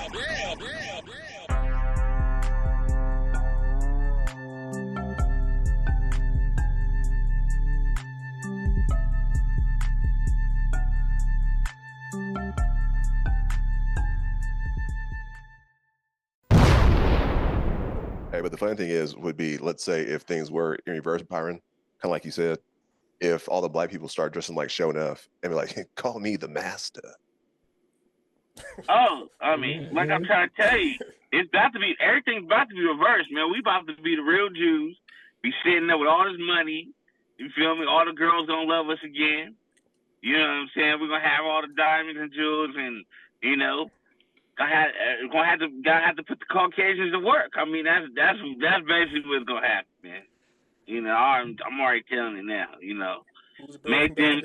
Hey, but the funny thing is, would be, let's say if things were in reverse, Byron, kind of like you said, if all the black people start dressing like Show Enough and be like, call me the master. Oh, I mean, like I'm trying to tell you, it's about to be, everything's about to be reversed, man. We about to be the real Jews, be sitting there with all this money, you feel me? All the girls gonna love us again. You know what I'm saying? We're gonna have all the diamonds and jewels, and you know, gonna have to put the Caucasians to work. I mean, that's basically what's gonna happen, man. You know, I'm already telling you now. You know, make them.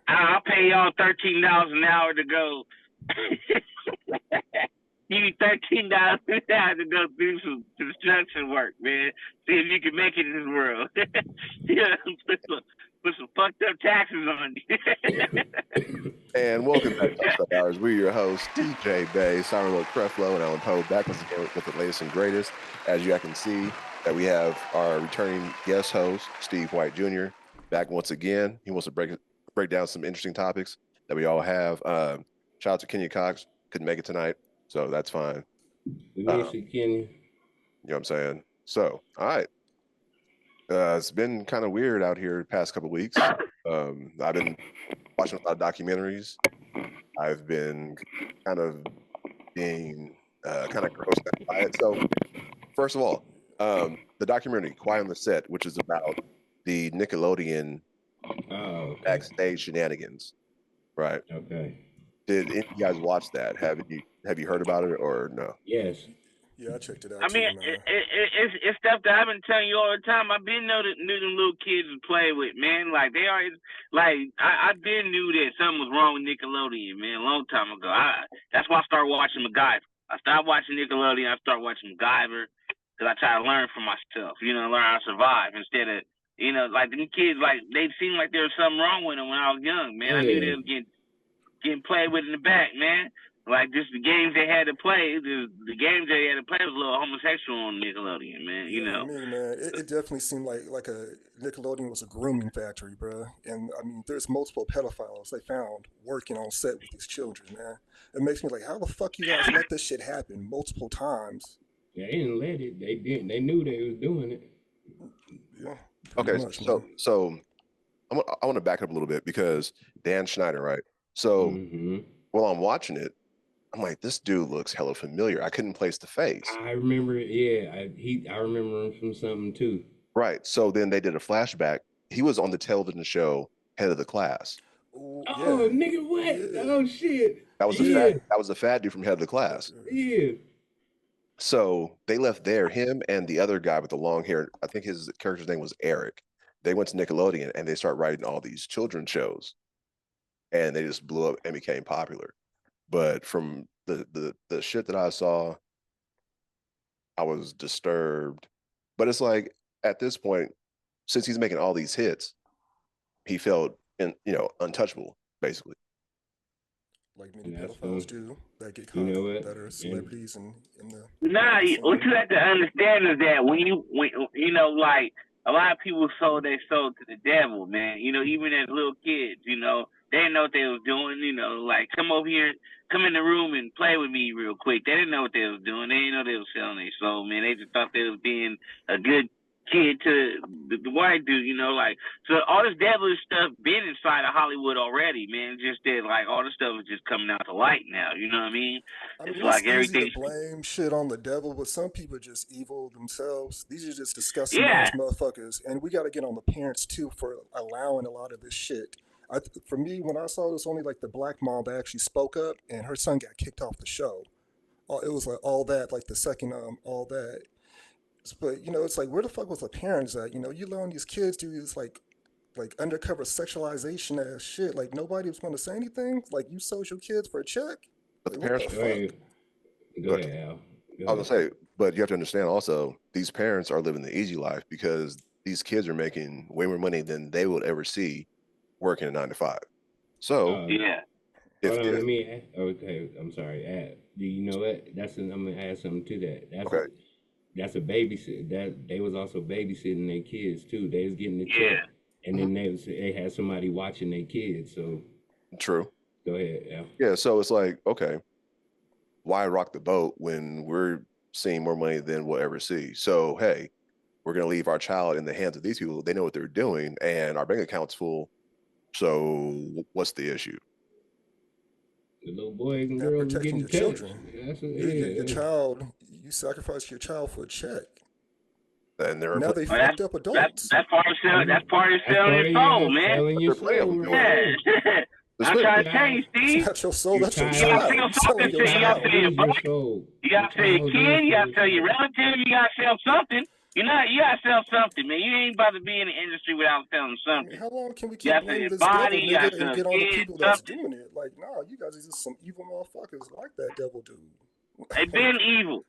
I'll pay y'all $13 an hour to go. Give me $13 an hour to go do some construction work, man. See if you can make it in this world. Yeah, put some fucked up taxes on you. And welcome back to Wassup Hours. We're your hosts, DJ Bay, Simon Lil Creflo, and Alan Poe, back once again with the latest and greatest. As you can see, that we have our returning guest host, Steve White Jr., back once again. He wants to break down some interesting topics that we all have. Shout out to Kenya Cox, couldn't make it tonight, so that's fine. We miss you, Kenya. You know what I'm saying? So, all right. It's been kind of weird out here the past couple of weeks. I've been watching a lot of documentaries. I've been kind of being kind of grossed out by it. So, first of all, the documentary Quiet on the Set, which is about the Nickelodeon backstage shenanigans, right? Okay. Did any of you guys watch that? Have you heard about it or no? Yes. Yeah, I checked it out. I mean, it's stuff that I've been telling you all the time. I've been knew them little kids to play with, man. Like they are, like I been knew that something was wrong with Nickelodeon, man, a long time ago. That's why I started watching MacGyver. I stopped watching Nickelodeon. I started watching MacGyver because I try to learn for myself, you know, learn how to survive instead of, you know, like them kids, like they seemed like there was something wrong with them when I was young, man. I knew they was getting played with in the back, man. Like just the games they had to play, the games they had to play was a little homosexual on Nickelodeon, man. You know, I mean, man, it definitely seemed like a Nickelodeon was a grooming factory, bro. And I mean, there's multiple pedophiles they found working on set with these children, man. It makes me like, how the fuck you guys let this shit happen multiple times? Yeah, they didn't let it. They didn't. They knew they was doing it. Yeah. Okay, much, so I want to back up a little bit because Dan Schneider, right? So while I'm watching it, I'm like, this dude looks hella familiar. I couldn't place the face. I remember it. Yeah, I remember him from something too. Right. So then they did a flashback. He was on the television show Head of the Class. Oh, nigga, what? Yeah. Oh shit. That was the fat dude from Head of the Class. Yeah. So they left there, him and the other guy with the long hair. I think his character's name was Eric. They went to Nickelodeon and they started writing all these children's shows, and they just blew up and became popular. But from the shit that I saw, I was disturbed. But it's like at this point, since he's making all these hits, he felt untouchable, basically. Like many pedophiles do that get caught that are celebrities and in the. Nah, what you have to understand is that when you know, like a lot of people sold their soul to the devil, man. You know, even as little kids, you know, they didn't know what they was doing. You know, like come over here, come in the room and play with me real quick. They didn't know what they was doing. They didn't know they was selling their soul, man. They just thought they was being a good kid to the white dude, you know, like, so all this devilish stuff been inside of Hollywood already, man. Just that, like, all this stuff is just coming out to light now, you know what I mean? It's like everything. Easy to blame shit on the devil, but some people are just evil themselves. These are just disgusting ass motherfuckers, and we got to get on the parents too for allowing a lot of this shit. For me, when I saw this, only like the black mom that actually spoke up, and her son got kicked off the show. It was like all that, like the second all that. But you know, it's like, where the fuck was the parents at? You know, you letting these kids do this like undercover sexualization ass shit. Like nobody was going to say anything. Like you sold your kids for a check. But the like, parents. Go ahead, Al. I was gonna say, but you have to understand also, these parents are living the easy life because these kids are making way more money than they would ever see working a 9 to 5. So Let me. Okay, I'm sorry. You know what? I'm gonna add something to that. Okay. That's a babysit. That they was also babysitting their kids too. They was getting the check, and then they had somebody watching their kids. So True. Go ahead. Yeah. Yeah. So it's like, okay, why rock the boat when we're seeing more money than we'll ever see? So hey, we're gonna leave our child in the hands of these people. They know what they're doing, and our bank account's full. So what's the issue? The little boys and girls protecting getting your touched. children. Your child, you sacrifice your child for a check. And they're now they fucked up adults. That's part of selling your soul, man. Selling your soul, yeah. I'm trying to tell you, Steve. That's your soul. That's your child. child. You gotta sell your buddy. You gotta sell your kid. You gotta sell your relative. You gotta sell something. You gotta sell something, man. You ain't about to be in the industry without selling something. How long can we keep blaming this devil, nigga, and get on the people that's doing it? Like, nah, you guys are just some evil motherfuckers like that devil dude. They been evil.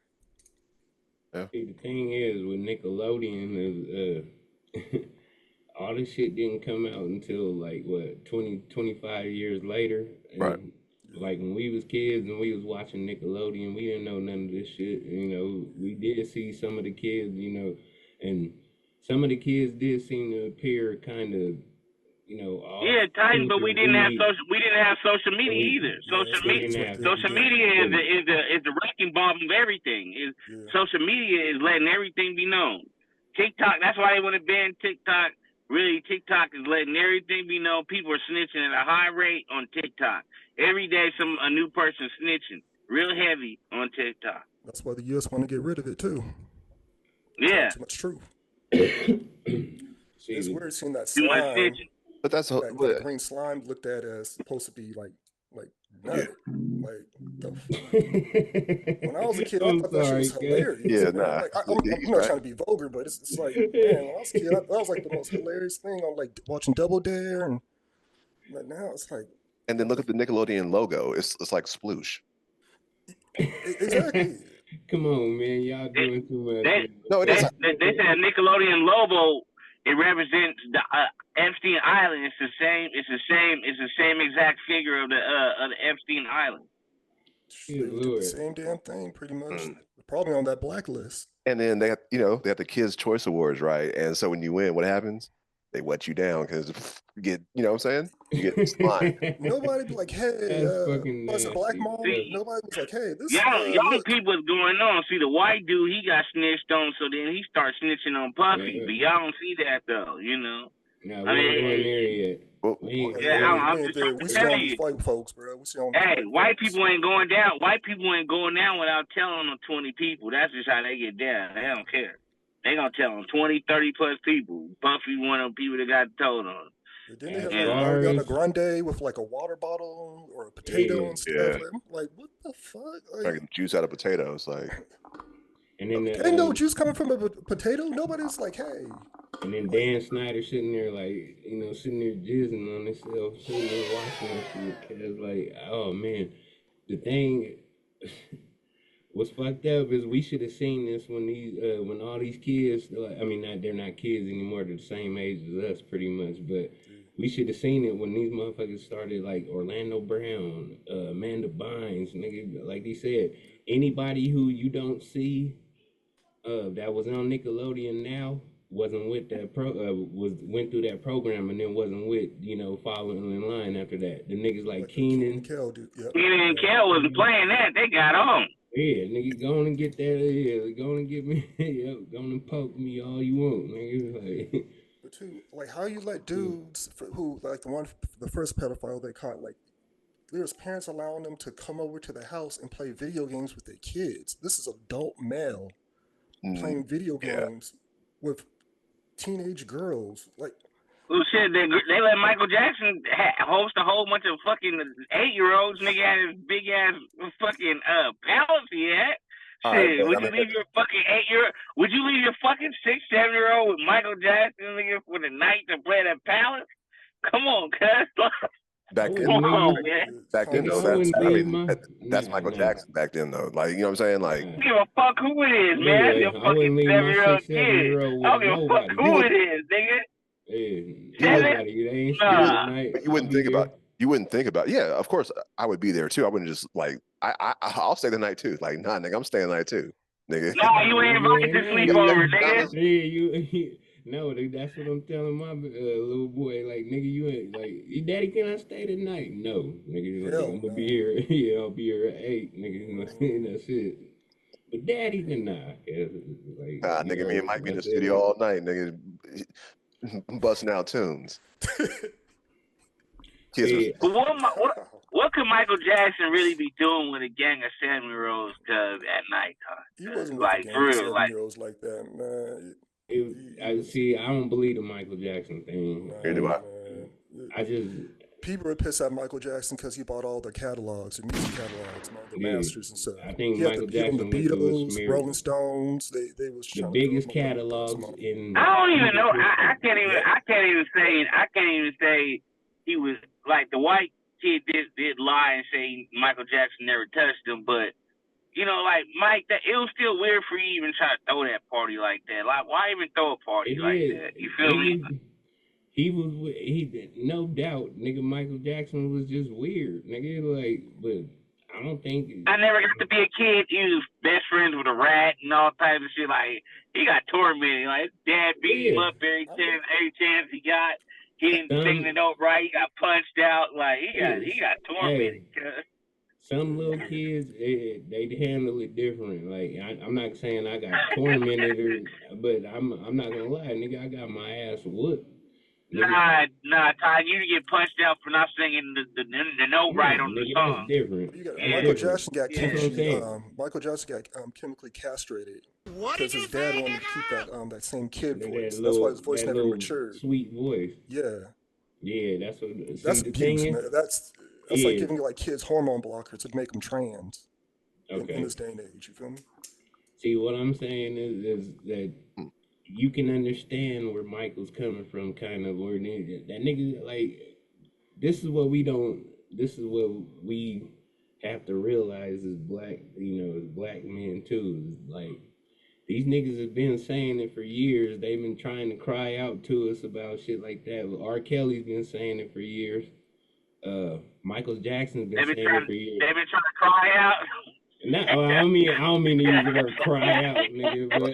Yeah. See, the thing is with Nickelodeon is all this shit didn't come out until like what 25 years later. And right. Like when we was kids and we was watching Nickelodeon, we didn't know none of this shit. You know, we did see some of the kids, you know, and some of the kids did seem to appear kind of, you know, tight, but we didn't have social media either. Social media is the wrecking ball of everything. Social media is letting everything be known. TikTok, that's why they want to ban TikTok. Really, TikTok is letting everything be known. People are snitching at a high rate on TikTok. Every day, a new person snitching real heavy on TikTok. That's why the U.S. want to get rid of it too. Yeah, too much truth. It's weird seeing that slime. But that's that green slime looked at as supposed to be like nut. Like the fuck? When I was a kid, I thought that shit was hilarious. Yeah, nah. Like, I'm not trying to be vulgar, but it's like, man, when I was a kid, that was like the most hilarious thing on like watching Double Dare, and like now it's like. And then look at the Nickelodeon logo. It's like sploosh. Exactly. Come on, man, y'all doing too much. They said Nickelodeon logo. It represents the Epstein Island. It's the same exact figure of the Epstein Island. The same damn thing, pretty much. Probably on that blacklist. And then they have the Kids Choice Awards, right? And so when you win, what happens? They wet you down because you get, you know what I'm saying? You get slime. Nobody be like, hey, what's a black mom? Nobody was like, hey, this young people is going on. See, the white dude, he got snitched on, so then he starts snitching on Puffy. But y'all don't see that, though, you know? No, we ain't going there yet. I'm just telling you. Fight folks, bro. Hey, white people ain't going down. White people ain't going down without telling them 20 people. That's just how they get down. They don't care. They gonna tell them 20, 30 plus people. Puffy one of them people that got told on. Then they have Ariana Grande with like a water bottle or a potato and stuff. Yeah. Like, what the fuck? Like juice out of potatoes, like. And then ain't no juice coming from a potato. Nobody's like, hey. And then Dan Schneider sitting there like, sitting there jizzing on himself, sitting there watching that shit. Cause like, oh man, the thing. What's fucked up is we should have seen this when all these kids, they're not kids anymore, they're the same age as us pretty much, but we should have seen it when these motherfuckers started like Orlando Brown, Amanda Bynes, nigga, like they said, anybody who you don't see that was on Nickelodeon now wasn't with that went through that program and then wasn't with, following in line after that. The niggas like Keenan and Kel wasn't playing that, they got on. Yeah, nigga, go on and get that. Yeah, go on and get me. Go on and poke me all you want, nigga. Like, but too, like, how you let dudes who, like the first pedophile they caught, like, there's parents allowing them to come over to the house and play video games with their kids. This is adult male playing video games with teenage girls, like. Well, shit, they let Michael Jackson host a whole bunch of fucking 8-year-olds. Nigga had his big ass fucking palace he had. Shit, would you leave your fucking 8-year-old? Would you leave your fucking 6-7-year-old with Michael Jackson nigga for the night to play that palace? Come on, cuz. Back then, though, that's Michael Jackson back then, though. Like, you know what I'm saying? Like, I don't give a fuck who it is, man. That's your fucking 7-year-old kid. I don't give a fuck who it is, nigga. But you wouldn't think You wouldn't think about, yeah, of course I would be there too. I wouldn't just like, I'll stay the night too. Like, nah, nigga, I'm staying the night too, nigga. Nah, you ain't invited to sleepover, nigga. Yeah, no, that's what I'm telling my little boy. Like, nigga, you ain't like, your daddy, can I stay tonight? No, nigga, I'm gonna be here. Yeah, I'll be here at 8, nigga. That's it. But daddy, then nah. Like, Nah, nigga, me and Mike be in the studio all night, nigga, busting out tunes. Yeah. But what could Michael Jackson really be doing with a gang of 7-year-olds at night? He wasn't with like a gang for of real, 7-year-olds like that, man. I see. I don't believe the Michael Jackson thing. I just people are pissed at Michael Jackson because he bought all their catalogs, their music catalogs, and all the masters and stuff. I think Michael Jackson the Beatles, Rolling Stones. They was the biggest catalogs in. I don't even know. I can't even say he was like the white kid did lie and say Michael Jackson never touched him, but. You know, like Mike, it was still weird for you even try to throw that party like that. Like, why even throw a party like that? You feel me? He no doubt, nigga. Michael Jackson was just weird, nigga. Like, but I don't think I never got to be a kid. He was best friends with a rat and all types of shit. Like, he got tormented. Like, his dad beat him up every chance he got. He didn't sing the note right. He got punched out. Like, he got tormented. Some little kids, they handle it different. Like, I'm not saying I got tormented, but I'm not gonna lie, nigga. I got my ass whooped. Nah, Todd, you get punched out for not singing the note right on the song. That's different. Michael Jackson got chemically castrated because his dad wanted to keep that same kid voice. That's why his voice never matured. Sweet voice. Yeah. Yeah, that's what. That's abuse, man. That's like giving like kids hormone blockers to make them trans. In this day and age, you feel me? See, what I'm saying is that you can understand where Michael's coming from, kind of where that nigga, like, this is what we have to realize as black, as black men too. Is like, these niggas have been saying it for years. They've been trying to cry out to us about shit like that. R. Kelly's been saying it for years. Michael Jackson's been saying it for years. They've been trying to cry out. No, I don't mean to use the word cry out, nigga. But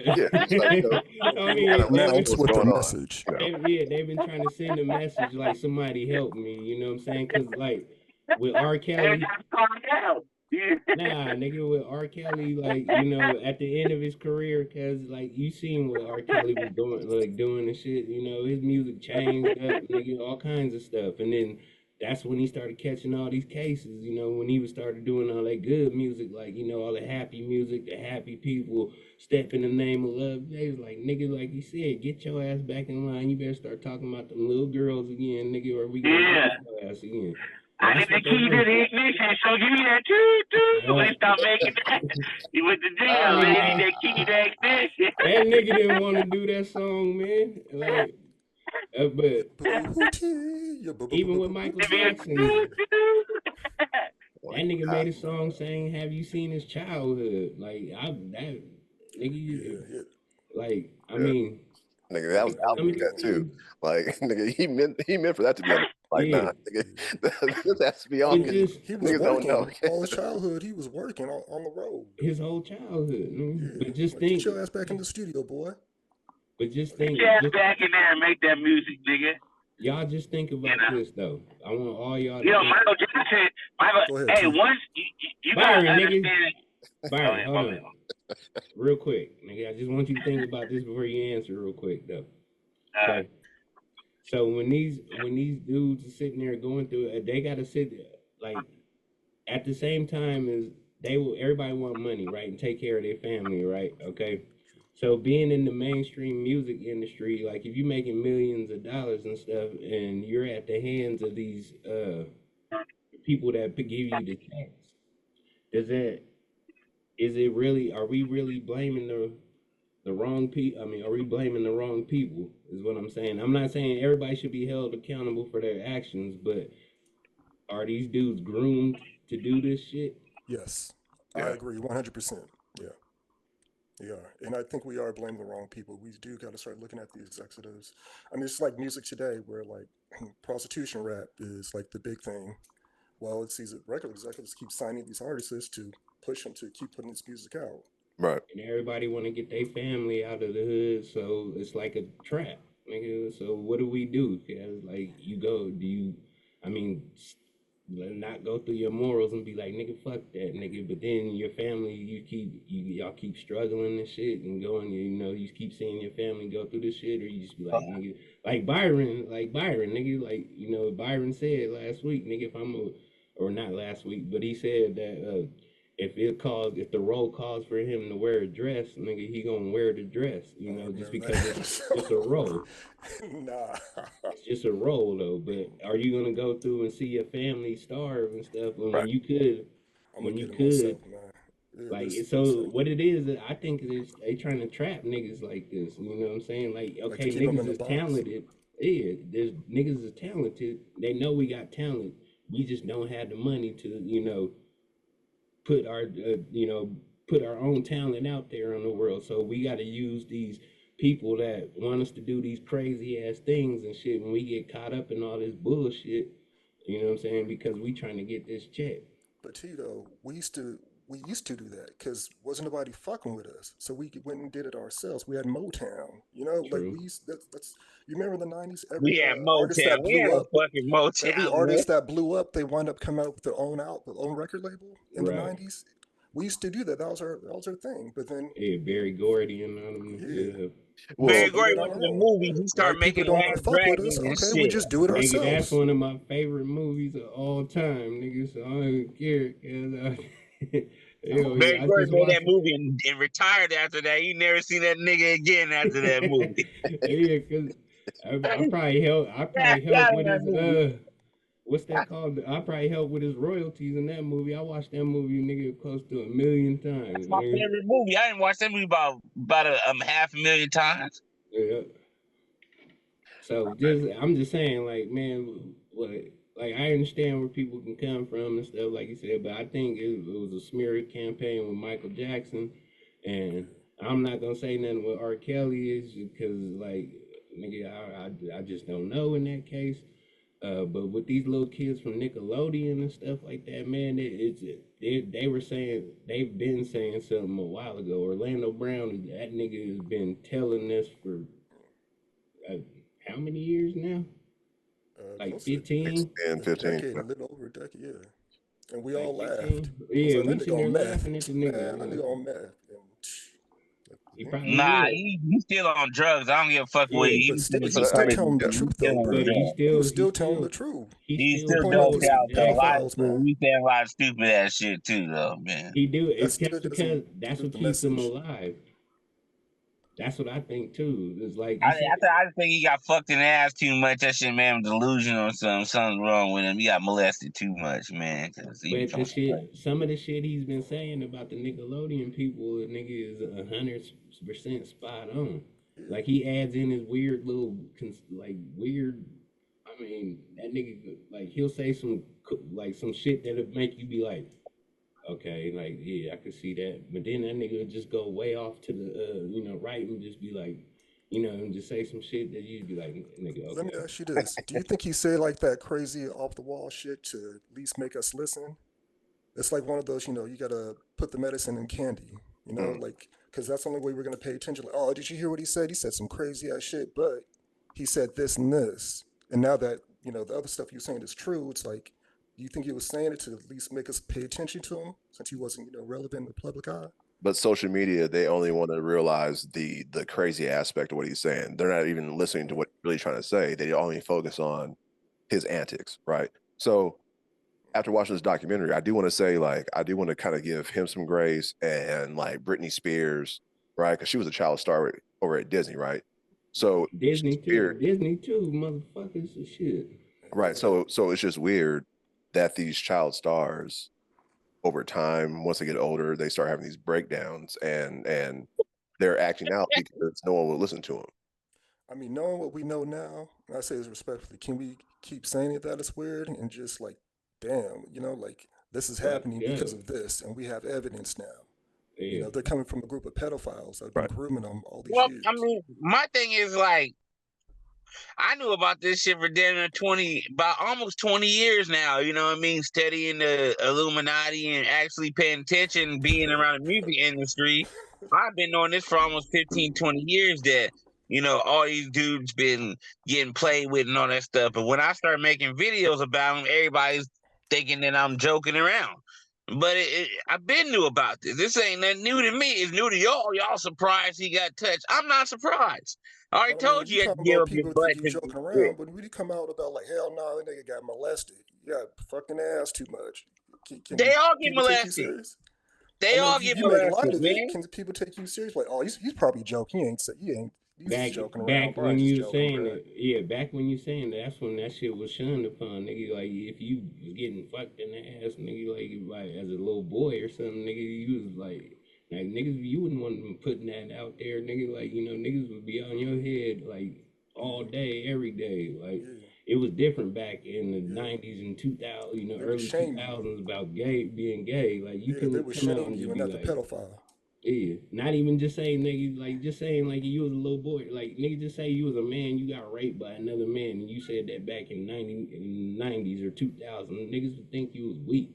I mean, with the message. They've been trying to send a message like, somebody help me. You know what I'm saying? Because like with R. Kelly, nah, nigga, with R. Kelly, like, at the end of his career, cause like you seen what R. Kelly was doing and shit. His music changed up, nigga, all kinds of stuff, and then. That's when he started catching all these cases, when he started doing all that good music, like, all the happy music, the happy people, step in the name of love. They was like, nigga, like you said, get your ass back in line. You better start talking about them little girls again, nigga, or we gonna get your ass again. I need the key to the ignition, so give me that toot. When stop making that with the deal, man, you need that key to the ignition. That nigga didn't want to do that song, man. Like, but even with Michael Jackson, that nigga made a song saying, "Have you seen his childhood?" Like, like, I mean, nigga, that was that too. Like, nigga, he meant for that to be like, nah, nigga, this has to be on. He was working all his childhood. He was working on the road. His whole childhood. But just think, get your ass back in the studio, boy. But just think, get back in there and make that music, nigga. Y'all just think about this though. I want all y'all. Michael Jackson. Hey, once you gotta understand. Byron, hold on. Real quick, nigga. I just want you to think about this before you answer, real quick, though. Okay. So when these dudes are sitting there going through it, they gotta sit like at the same time as everybody want money, right, and take care of their family, right? Okay. So being in the mainstream music industry, like if you're making millions of dollars and stuff, and you're at the hands of these people that give you the checks, are we really blaming the wrong people? I mean, are we blaming the wrong people? Is what I'm saying. I'm not saying everybody should be held accountable for their actions, but are these dudes groomed to do this shit? Yes, I agree 100%. Yeah. Yeah, and I think we are blaming the wrong people. We do got to start looking at the executives. I mean, it's like music today, where like prostitution rap is like the big thing. Well, it's these record executives keep signing these artists to push them to keep putting this music out. Right. And everybody want to get their family out of the hood, so it's like a trap, nigga. So what do we do? Cause like you go, do you? I mean, not go through your morals and be like, nigga, fuck that, nigga. But then your family, y'all keep struggling and shit and going, you keep seeing your family go through this shit, or you just be like, nigga, like Byron, nigga, like Byron said last week, nigga, or not last week, but he said that if the role calls for him to wear a dress, nigga, he gonna wear the dress, Oh, just remember because that? it's just a role. Nah. It's just a role though. But are you gonna go through and see your family starve and stuff? And Right. I'm gonna when you get it could, myself, man. Yeah, like, this so what it is, I think is they trying to trap niggas like this. You know what I'm saying? Like, like to okay, keep them in niggas the is box. talented. Yeah, there's niggas is talented. They know we got talent. We just don't have the money to, put our put our own talent out there on the world. So we got to use these people that want us to do these crazy ass things and shit when we get caught up in all this bullshit. You know what I'm saying? Because we trying to get this check. But Tito, we used to do that because wasn't nobody fucking with us, so we went and did it ourselves. We had Motown, like True. we used. That's you remember the '90s? Every We had artist Motown. that We blew had a up, fucking every Motown, man. artist that blew up, they wind up coming out with their own record label in the Right. '90s. We used to do that. That was our thing. But then, Yeah, Barry Gordy and all them. yeah, Yeah. Well, Barry some Gordy went on went to their the own. movies. He started White people making don't want to Last fuck with us. Dragons and Okay, we shit. just do it Nigga, that's ourselves. one of my favorite movies of all time, nigga. So I don't care, cause hell Barry yeah, I Gordy just made that watched. movie and retired after that. You never seen that nigga again after that movie. Yeah, cause I probably help. I Yeah, probably help got in with that his movie. what's that called? I probably help with his royalties in that movie. I watched that movie, nigga, close to 1 million That's times, my nigga. favorite movie. I didn't watch that movie about a half a million times. Yeah. So I'm just saying, like, man, what, like, I understand where people can come from and stuff, like you said, but I think it was a smear campaign with Michael Jackson, and I'm not gonna say nothing with R. Kelly is because, like, nigga, I just don't know in that case. But with these little kids from Nickelodeon and stuff like that, man, they were saying they've been saying something a while ago. Orlando Brown, that nigga has been telling this for uh, how many years now? Like Close to 15? 10, a 15. decade, a little over a decade, yeah. And we all Like laughed. 15? I was Yeah, like, we that sitting nigga there on meth. laughing at the Man, that nigga. nigga on meth. He And, probably Nah, is. he's still on drugs. I don't give a fuck what Yeah, but he still, said. he But was He I still mean, crazy, telling the but yeah. he's truth, still though, on but bro. he's drugs. He was still, still telling the truth. he's He's still still Pointing out doped these doing out though. A lot of pedophiles, school. man. He's saying a lot of stupid ass shit too, though, man. he do That it. still doesn't That's dilute what the keeps him message. alive. That's what I think too. It's like I, you I, said, th- I think he got fucked in the ass too much. That shit, man, was delusional or something. Something's wrong with him. He got molested too much, man. Cause he was but on the some crazy shit, some of shit. the shit he's been saying about the Nickelodeon people, the nigga is 100% spot on. Yeah. Like he adds in his weird little, like weird. I mean, that nigga, like he'll say some like some shit that'll make you be like, okay, like yeah, I could see that. But then that nigga would just go way off to the, right and just be like, and just say some shit that you'd be like, nigga, Let me okay. ask you this: do you think he said like that crazy off the wall shit to at least make us listen? It's like one of those, you gotta put the medicine in candy, Mm. like because that's the only way we're gonna pay attention. Like, oh, did you hear what he said? He said some crazy ass shit, but he said this and this. And now that the other stuff you're saying is true, it's like, do you think he was saying it to at least make us pay attention to him since he wasn't, relevant in the public eye? But social media, they only want to realize the crazy aspect of what he's saying. They're not even listening to what he's really trying to say. They only focus on his antics, right? So after watching this documentary, I do want to say, like, I do want to kind of give him some grace and like Britney Spears, right? Because she was a child star over at Disney, right? So it's Disney too, weird, motherfuckers and shit. right? So it's just weird that these child stars over time, once they get older, they start having these breakdowns and they're acting out because no one will listen to them. I mean, knowing what we know now, and I say this respectfully, can we keep saying it that it's weird and just like, damn, like this is Fuck happening because no. of this, and we have evidence now. You know, they're coming from a group of pedophiles that have been grooming them all these Well, years. I mean, my thing is like, I knew about this shit for damn near about almost 20 years now. You know what I mean? Studying the Illuminati and actually paying attention, being around the music industry. I've been doing this for almost 15, 20 years that, you know, all these dudes been getting played with and all that stuff. But when I start making videos about them, everybody's thinking that I'm joking around. But I've been knew about this. This ain't nothing new to me. It's new to y'all. Y'all surprised he got touched. I'm not surprised. I already But I mean, told you you you had to talking give about up your people think butt you to joking yeah. around, but when you come out about like, hell no, that nigga got molested. You got fucking ass too much. They all get people take you molested. serious? They I mean, all get you make light molested, of it. man. Can people take you serious? Like, oh, he's probably joking. He's just joking around. Back Brian's when just you joking, saying bro. it, yeah, back when you saying that, that's when that shit was shunned upon, nigga. Like if you was getting fucked in the ass, nigga, like as a little boy or something, nigga, you was like niggas, you wouldn't want them putting that out there, nigga. Like you know, niggas would be on your head like all day, every day. Like it was different back in the '90s and 2000, you know, They would early shame you. 2000s about being gay. Like you They couldn't would come out shame and you just and be not the like. pedophile. Yeah, not even just saying nigga, like just saying like you was a little boy, like nigga, just say you was a man, you got raped by another man, and you said that back in '90s or 2000, niggas would think you was weak,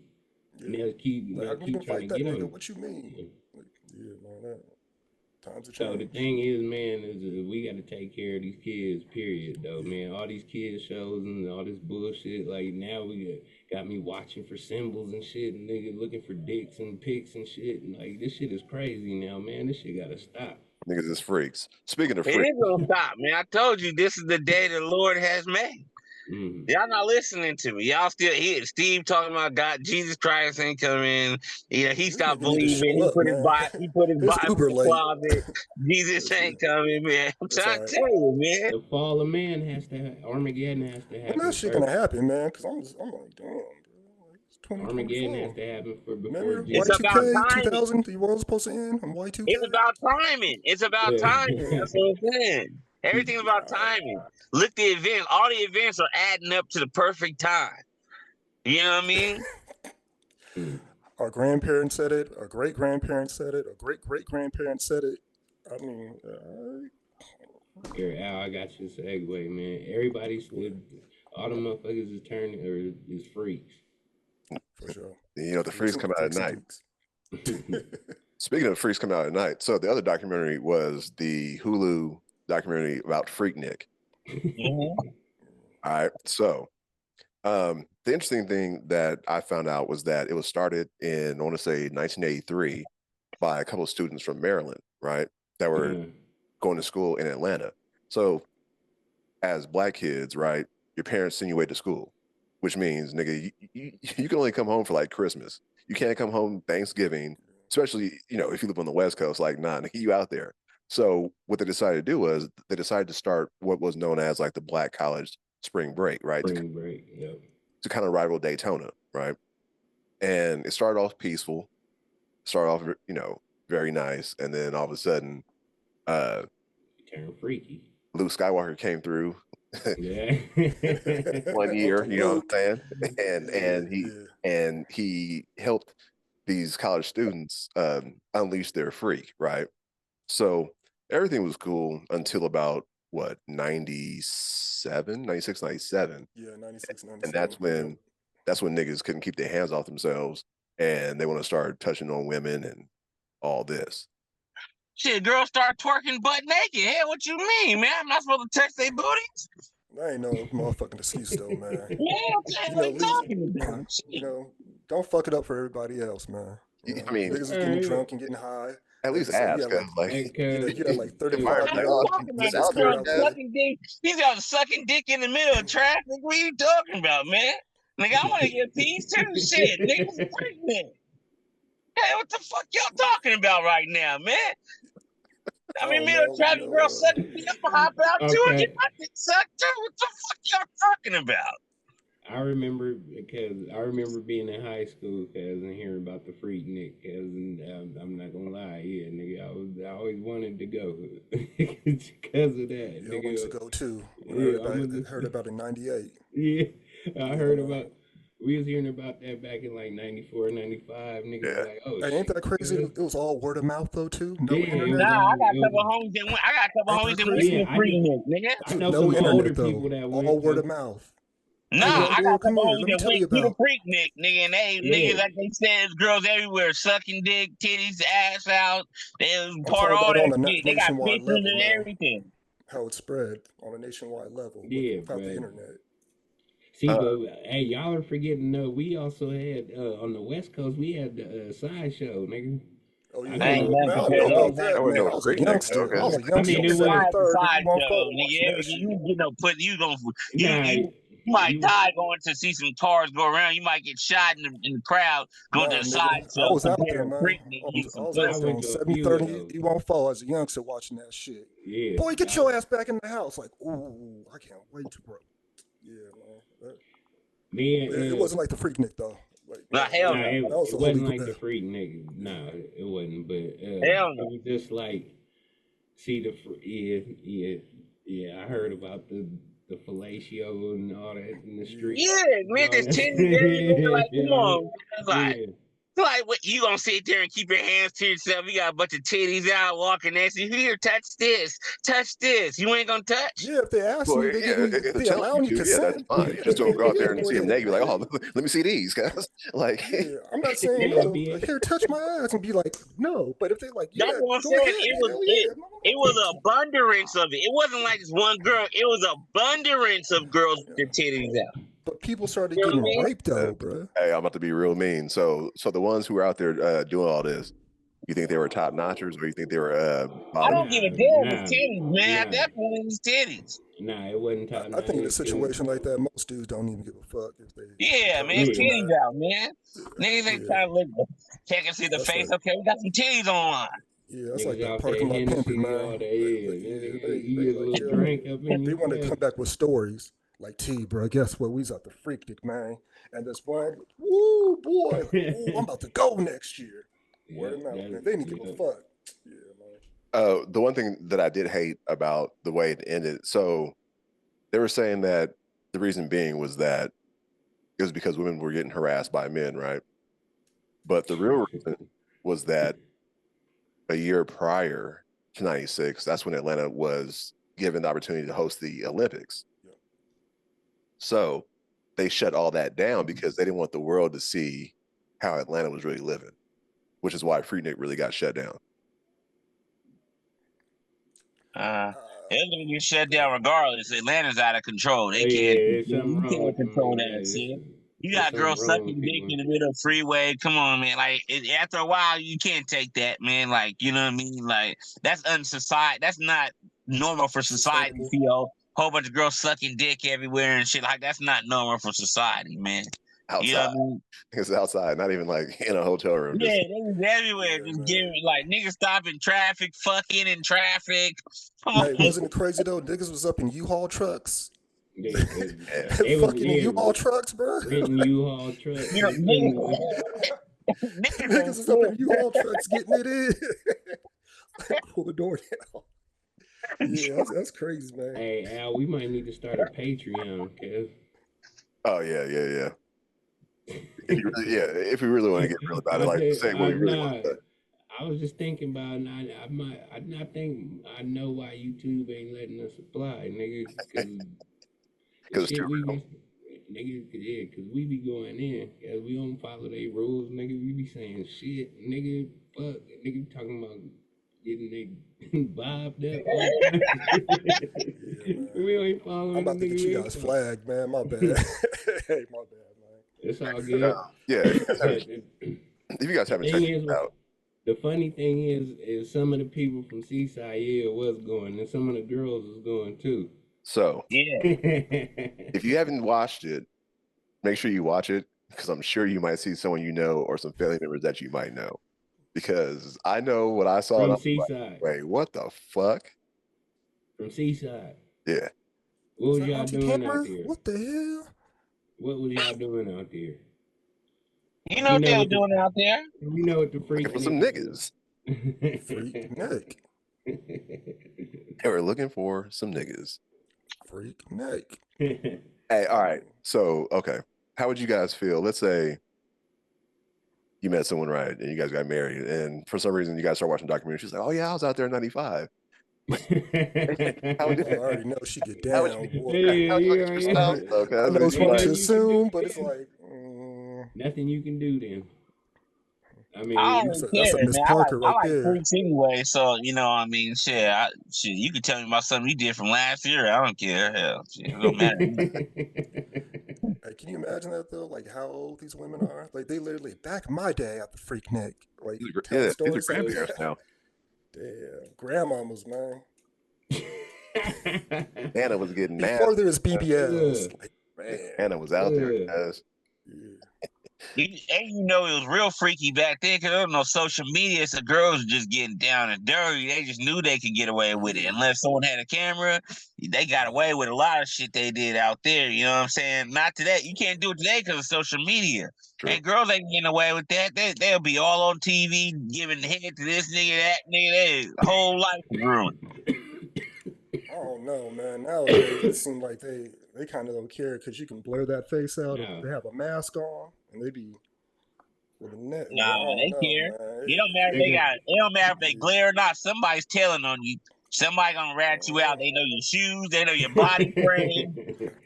and Yeah. Like, how come you keep gonna trying to fight that get nigga? on What you mean? you. Like, yeah, man, times have So the changed. thing is, man, is we got to take care of these kids. Period, though, man. All these kids shows and all this bullshit. Like now we got me watching for symbols and shit, and nigga looking for dicks and pics and shit. And like this shit is crazy now, man. This shit gotta stop. Niggas is freaks. Speaking of It freaks, is gonna stop, man. I told you this is the day the Lord has made. Mm-hmm. Y'all not listening to me. Y'all still here. Steve talking about God, Jesus Christ ain't coming. You know, he This stopped nigga need to believing. show up, man. He put his His Bible in Uber the late. closet. Jesus ain't coming, man. I'm That's trying all to right. tell you, man. The fall of man has to Armageddon has to When that happen shit gonna first. happen, man? Because I'm like, damn, bro. Like, it's Armageddon has 2024. to happen before Remember It's Jesus about Y2K comes. timing. 2000? The world was supposed to end. I'm It's Y2K. about timing. It's about timing. That's what I'm saying. Everything's about timing. Look, the events, all the events are adding up to the perfect time. You know what I mean? Our grandparents said it. Our great grandparents said it. Our great great grandparents said it. I mean, Here, Al, I got you a segue, man. Everybody's all the motherfuckers is turning or is freaks. for sure. you know, the freaks come out at Freaks and night. geeks. Speaking of freaks coming out at night, so the other documentary was the Hulu documentary about Freaknic. Mm-hmm. All right, so the interesting thing that I found out was that it was started in, I want to say 1983 by a couple of students from Maryland, right? That were going to school in Atlanta. So as Black kids, right, your parents send you away to school, which means, nigga, you can only come home for like Christmas. You can't come home Thanksgiving, especially, you know, if you live on the West Coast, like, nah, nigga, you out there. So what they decided to do was they decided to start what was known as like the Black College Spring Break, right? Spring break, yep. To kind of rival Daytona, right? And it started off peaceful, started off, you know, very nice, and then all of a sudden, Turn freaky. Luke Skywalker came through. Yeah. 1 year, you know what I'm saying? And he helped these college students unleash their freak, right? So everything was cool until about what, 97, 96, 97. Yeah, 96, 97. And that's when niggas couldn't keep their hands off themselves and they want to start touching on women and all this. Shit, girls start twerking butt naked. Hell, what you mean, man? I'm not supposed to touch their booties? That ain't no motherfucking excuse though, man. Yeah, what you talking about? You know, don't fuck it up for everybody else, man. You know, I mean, niggas is getting drunk and getting high. at least ask, You got like 35 What are you talking about? This coming girl out there. sucking dick. These guys sucking dick in the middle of traffic. What are you talking about, man? Nigga, I want to get a piece too. Shit, niggas pregnant. Hey, what the fuck y'all talking about right now, man? I mean, middle of traffic, girl sucking dick. I'm gonna hop out too and get my dick sucked too. What the fuck y'all talking about? I remember being in high school, cuz, and hearing about the Freaknic, cuz, and I'm not gonna lie, yeah, nigga, I always wanted to go because of that. Yeah, nigga. I wanted to go too. Yeah, I heard about it in '98. Yeah, I heard about We was hearing about that back in like 94, 95. Niggas Yeah. was like, oh Hey, ain't shit. that crazy? It was all word of mouth though too. No Yeah, it was internet. Nah, I got a couple all, homies that went. I got a couple Ain't homies that that went crazy? to yeah, the Freaknic, nigga. I know No some older internet people though. that All went word of though. mouth. Nah, Hey, yo, I got boy, a come couple here. homies Let me that tell you went to the about. Freaknic, nigga, and they niggas Yeah. like they said, there's girls everywhere sucking dick, titties, ass out. They was I'm part talking of all about that on a shit. They got nationwide pictures level, and man. everything. How it spread on a nationwide level Yeah, without the bro. internet. See, but hey, y'all are forgetting though. We also had on the West Coast. We had the sideshow, nigga. Oh I yeah, I ain't know. nothing man. I compared know to about that. I that, wouldn't man. know I what was a Freaknik. youngster. I Okay. was a I youngster mean, on it was 73rd. Who Side wasn't show, fuck watching nigga. that shit? You know, nah. you might You die going to see some cars go around. You might get shot in the crowd going to Nah, a nigga. I sideshow was out there, compared to man. Freaknik, I you some was I out there pussy. went on to a few of 73rd. those. You won't fall as a youngster watching that shit. Yeah, Boy, get your ass back in the house. Like, ooh, I can't wait to bro. Yeah, man. me It and wasn't like the Freaknik though. Like, Nah, hell nah, no. it, that was it a holy wasn't like the grail. freak nigga. Nah, it wasn't. But Hell it no. was just like see yeah. I heard about the fellatio and all that in the Yeah. street. Yeah, man, All there's that. titties everywhere. Like, come Yeah, on. It's like, yeah. what you gonna sit there and keep your hands to yourself? You got a bunch of titties out walking next to you. Here, touch this. You ain't gonna touch. Yeah, if they ask Well, you, yeah, if they're they telling allowing you you to, yeah, that's consent. fine. You just don't go out there and Go see them ahead. naked, like, oh, let me see these guys. Like, Yeah, I'm not saying Yeah, be here, touch my ass and be like, no. But if they like, That's yeah, what I'm go saying. ahead, hell yeah, It was an abundance of it. It wasn't like just one girl. It was an abundance of girls with their titties out. But people started You know what I getting mean? raped though, bro. hey, I'm about to be real mean. So the ones who were out there doing all this, you think they were top notchers, or you think they were I bottom? don't give a damn if it's titties, man. At that point, it's titties. Nah, it wasn't top I think in a notch. situation like that, most dudes don't even give a fuck if they Yeah, man, it's encourage Yeah, titties that. out, man. Niggas ain't Yeah, trying to look, check and see the that's face. like, Okay, we got some titties online. yeah, that's like niggas that out there parking lot pimping, Hennessy, man. all that. Yeah, Yeah, nigga, you they get a like, little yeah, drink up in they you. want to Yeah. come back with stories like, T, bro, guess what? We was at the Freaknic, man, and this one, woo, boy, like, ooh, I'm about to go next year. Word of mouth, man. They didn't give a fuck. Yeah, man. The one thing that I did hate about the way it ended, so they were saying that the reason being was that it was because women were getting harassed by men, right? But the real reason was that a year prior to 96, that's when Atlanta was given the opportunity to host the Olympics. Yeah. So they shut all that down because they didn't want the world to see how Atlanta was really living, which is why Freaknik really got shut down. It's gonna get shut down regardless. Atlanta's out of control. They yeah, can't. there's something You wrong can't with them control over that there. shit. You There's got something girls wrong with sucking dick people. in the middle of the freeway. Come on, man. Like after a while, you can't take that, man. Like you know what I mean? Like that's unsociety. That's not normal for society. Sustainable. You know, whole bunch of girls sucking dick everywhere and shit. Like that's not normal for society, man. You know Outside. what I mean? It's outside, not even like in a hotel room. Yeah, Just they was everywhere, Yeah, just man. giving like niggas stopping traffic, fucking in traffic. Come on. Hey, wasn't it crazy though? Niggas was up in U-Haul trucks. They Fucking in U-Haul trucks, bro. renting U-Haul trucks. You know, niggas, niggas Niggas ain't is up in shit. U-Haul trucks getting it in. Pull the door down. Yeah, that's crazy, man. Hey Al, we might need to start a Patreon, Kev. oh yeah. If we really want to get real about it, like say what we really want to say. I was just thinking about, and I think I know why YouTube ain't letting us apply, nigga, because Because it's too real. nigga, yeah, because we be going in, cause we don't follow their rules, nigga. We be saying shit, nigga, fuck, nigga talking about getting they bobbed up. Yeah, man. We ain't following. I'm about to get you guys flagged, man. My bad. Hey, my bad, man. It's all good. Yeah, if you guys The haven't thing checked is, it out. the funny thing is some of the people from Seaside was going, and some of the girls was going too. So Yeah. if you haven't watched it, make sure you watch it because I'm sure you might see someone you know or some family members that you might know. Because I know what I saw. From Like, Seaside. wait, what the fuck? From Seaside. Yeah. What was that y'all Auntie doing Pamper? out there? What the hell? What was y'all doing out there? You know what they were doing out there? You know what the freak Looking for some niggas. Freaknic. They were looking for some niggas. Freaknic. Hey, all right. So, okay. how would you guys feel? Let's say you met someone, right, and you guys got married, and for some reason you guys start watching documentaries. She's like, "Oh yeah, I was out there in '95." How would I already know she get how would down, you boy. how would you look at your spouse though? I Because know it's it's wrong like, to Nothing you can do assume, but it's then. like, Nothing you can do then. I I mean, don't that's care, a Miss man. Parker I right like there. freaks anyway, so you know, I mean, shit. You can tell me about something you did from last year. I don't care. Hell, shit, it don't matter. Hey, can you imagine that though? Like how old these women are? Like they literally back in my day at the Freaknic, like telling these are stories like grandparents that. now. Damn, grandmamas, man. Anna was getting Before there was Ugh, BBLs, like man, Anna was out there, ugh. guys. yeah. And you know it was real freaky back then because there was no social media, so girls were just getting down and dirty. They just knew they could get away with it. Unless someone had a camera, they got away with a lot of shit they did out there. You know what I'm saying? Not today. You can't do it today because of social media. True. And girls ain't getting away with that. They'll be all on TV giving head to this nigga, that nigga. Their whole life is ruined. I don't know, man. Nowadays it seems like they kind of don't care because you can blur that face out. Or No. they have a mask on and they be with a net. Like, I Nah, don't they know, care. man. It don't matter if they Nigga. got. It don't matter if they Yeah, glare or not. Somebody's telling on you. Somebody gonna rat you out. They know your shoes. They know your body frame.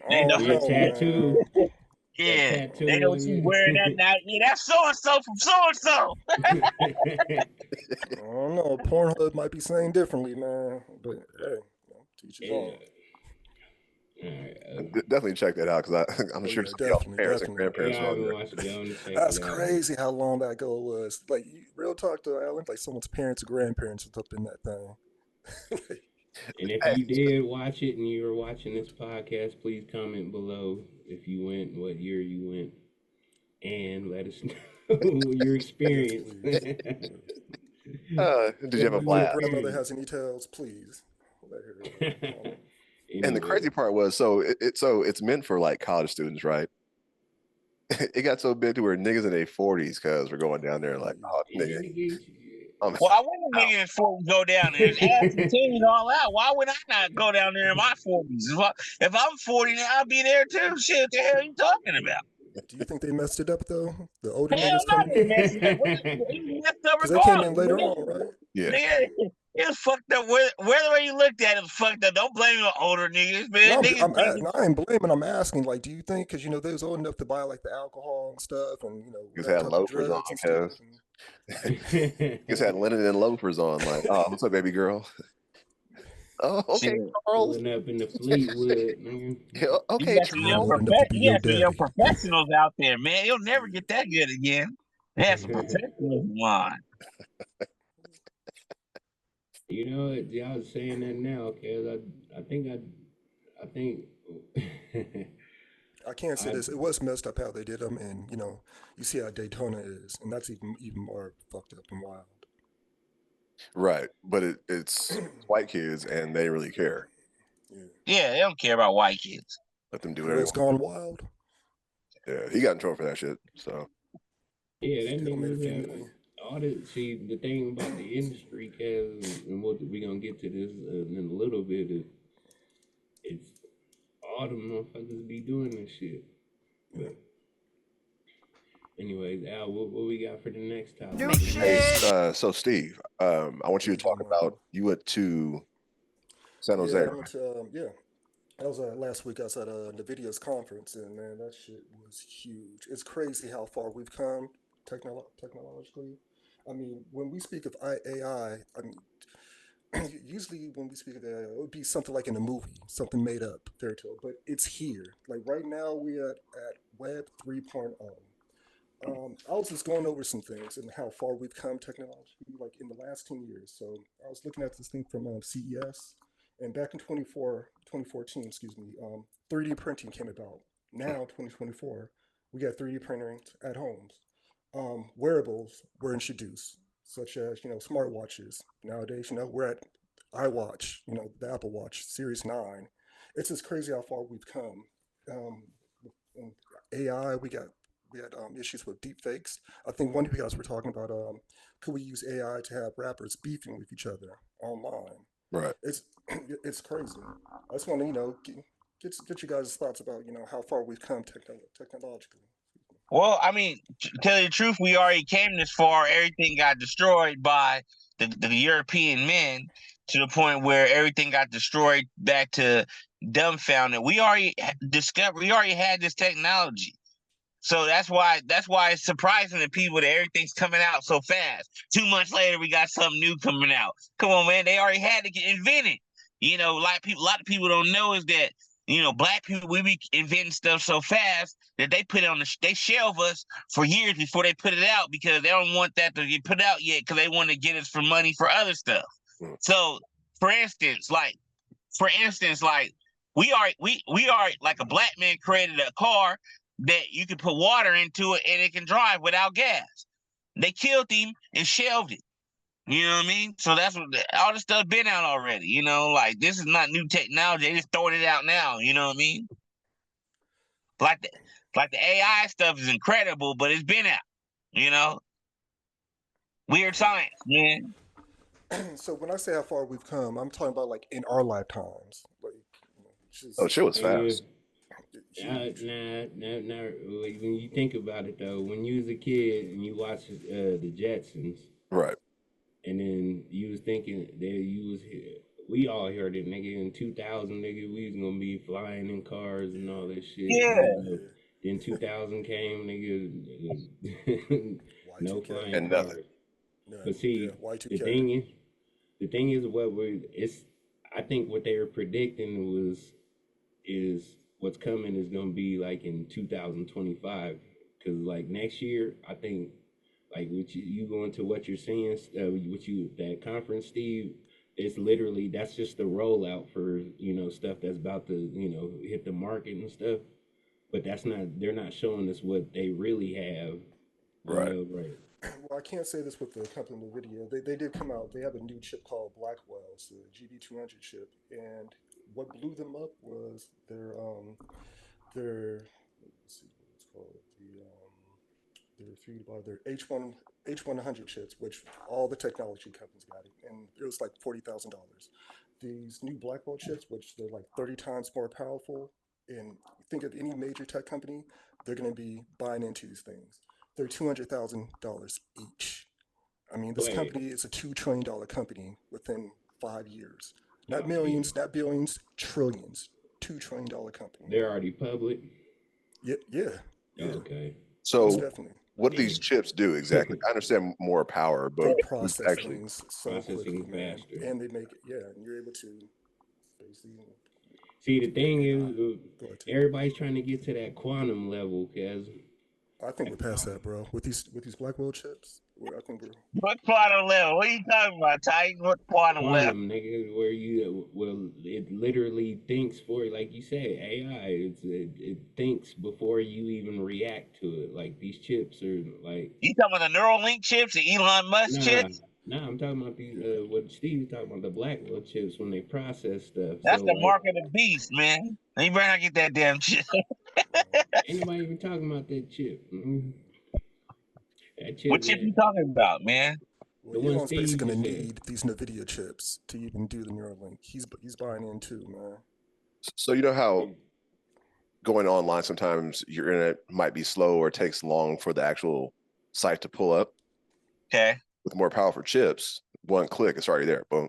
I They know. don't Your know, tattoo. man. That Yeah, tattoo they know what on you you. wearing that night. Yeah, that's so and so from so and so. I don't know. Pornhub might be saying differently, man. But hey, teach his Yeah. own. Alright, Definitely check that out because I'm Oh sure yeah, some of y'all definitely, parents and definitely. grandparents yeah, are I on haven't there. watched it. I want to check That's it out. crazy how long that ago was. Like real talk to Alan, like someone's parents or grandparents was up in that thing. And if Hey, you did watch it and you were watching this podcast, please comment below if you went, what year you went, and let us know your Yes, experience. please. did you have a If your blast? grandmother has any tales, please let her comment. And the Anyway, crazy part was, so it's meant for like college students, right? It got so big to where niggas in their 40s, cuz we're going down there like, oh yeah, nigga, nigga, I'm Why wouldn't a out. nigga in 40 go down there? His ass and titties all out. Why would I not go down there in my 40s? If I'm 40 now, I'll be there too. Shit, what the hell are you talking about? Do you think they messed it up though? The older Hell niggas no, coming they in messed it up. You messed up because they came regardless, in later nigga. on, right? Yeah. Nigga, it was fucked up. Whether way you looked at it was fucked up. Don't blame the older niggas, man. No, Niggas bring no, I ain't blaming. I'm asking, like, do you think because they was old enough to buy like the alcohol and stuff, and Niggas whatever had type of loafers on, drugs and stuff. cuz. Niggas had linen and loafers on, like, oh, what's up, baby girl? Oh, okay, shit. Charles. pulling up in the Fleetwood, nigga. Yeah, You okay, got some I'm young Charles. old enough to be your young daddy. professionals out there, man. You'll never get that good again. They have some professionals on. You know, y'all saying that now, cause I think I think I can't say I this. It was messed up how they did them, and you see how Daytona is, and that's even more fucked up and wild. Right, but it's white kids and they really care. Yeah, Yeah, they don't care about white kids. Let them do the whatever they West want. gone wild. Yeah, he got in trouble for that shit. So yeah, that Still made a nigga few have million. all the see the thing about the industry, cause and what we gonna get to this in a little bit. It's all the motherfuckers be doing this shit. But anyways, Al, what we got for the next topic? hey, so Steve, I want you to What's talk going on? about you went to San Jose, Yeah, I right? went to that was last week. I was at NVIDIA's conference, and man, that shit was huge. It's crazy how far we've come technologically. I mean, when we speak of AI, I mean, usually when we speak of AI, it would be something like in a movie, something made up, fairy tale. But it's here. Like right now, we are at Web 3.0. I was just going over some things and how far we've come technologically, like in the last 10 years. So I was looking at this thing from CES, and back in 2014, excuse me, 3D printing came about. Now, 2024, we got 3D printing at homes. Wearables were introduced, such as smartwatches. Nowadays, we're at iWatch, the Apple Watch Series 9. It's just crazy how far we've come. Um, in AI, we had issues with deep fakes. I think one of you guys were talking about could we use AI to have rappers beefing with each other online? Right. It's it's crazy. I just want to get get you guys' thoughts about how far we've come technologically. Well, I mean, to tell you the truth, we already came this far. Everything got destroyed by the European men to the point where everything got destroyed back to dumbfounded. We already discovered. We already had this technology. So that's why it's surprising to people that everything's coming out so fast. 2 months later, we got something new coming out. Come on, man! They already had to get invented. A lot of people don't know is that black people, we be inventing stuff so fast that they put it on they shelve us for years before they put it out because they don't want that to get put out yet because they want to get us for money for other stuff. So, for instance, we are like a black man created a car that you can put water into it and it can drive without gas. They killed him and shelved it. You know what I mean? So that's what all this stuff been out already. Like this is not new technology. They just throwing it out now. You know what I mean? Like the AI stuff is incredible, but it's been out. Weird science, man. So when I say how far we've come, I'm talking about like in our lifetimes. Like, shit was fast. Nah. When you think about it though, when you was a kid and you watched the Jetsons, right? And then you was thinking we all heard it, nigga, in 2000, nigga, we was gonna be flying in cars and all that shit. Yeah. Then 2000 came, nigga, no flying and cars. nothing. But see, the thing is I think what they were predicting is what's coming is gonna be like in 2025, because like next year, I think. Like you go into what you're saying, that conference, Steve. It's literally that's just the rollout for stuff that's about to hit the market and stuff. But they're not showing us what they really have. Right. Right. Well, I can't say this with the company NVIDIA. They did come out. They have a new chip called Blackwell, it's the GB200 chip, and what blew them up was their let's see what it's called their H100 chips, which all the technology companies got it, and it was like $40,000. These new Blackwell chips, which they're like 30 times more powerful, and think of any major tech company, they're going to be buying into these things. They're $200,000 each. I mean, this company is a $2 trillion company within 5 years. Not millions, not billions, trillions. $2 trillion company. They're already public. Yeah. Okay. So definitely. What do these chips do exactly? I understand more power, but they process actually things so quickly, man, faster. and they make it. Yeah, and you're able to basically. See, the thing is, everybody's trying to get to that quantum level, cause I think we're past that, bro. With these Blackwell chips, I think we're. What quantum level? What are you talking about, Ty? What quantum level? Nigga, where it literally thinks for, like you said, AI. It thinks before you even react to it. Like these chips are like. You talking about the Neuralink chips, the Elon Musk chips? Nah, I'm talking about these. What Steve was talking about, the Blackwell chips when they process stuff. That's the mark of the beast, man. You better not get that damn chip. Ain't nobody even talking about that chip. Mm-hmm. That chip. What chip you talking about, man? Well, Elon's basically going to need these NVIDIA chips to even do the Neuralink. He's buying in too, man. So you know how going online sometimes your internet might be slow or takes long for the actual site to pull up? Okay. With more powerful chips, one click, it's already there. Boom.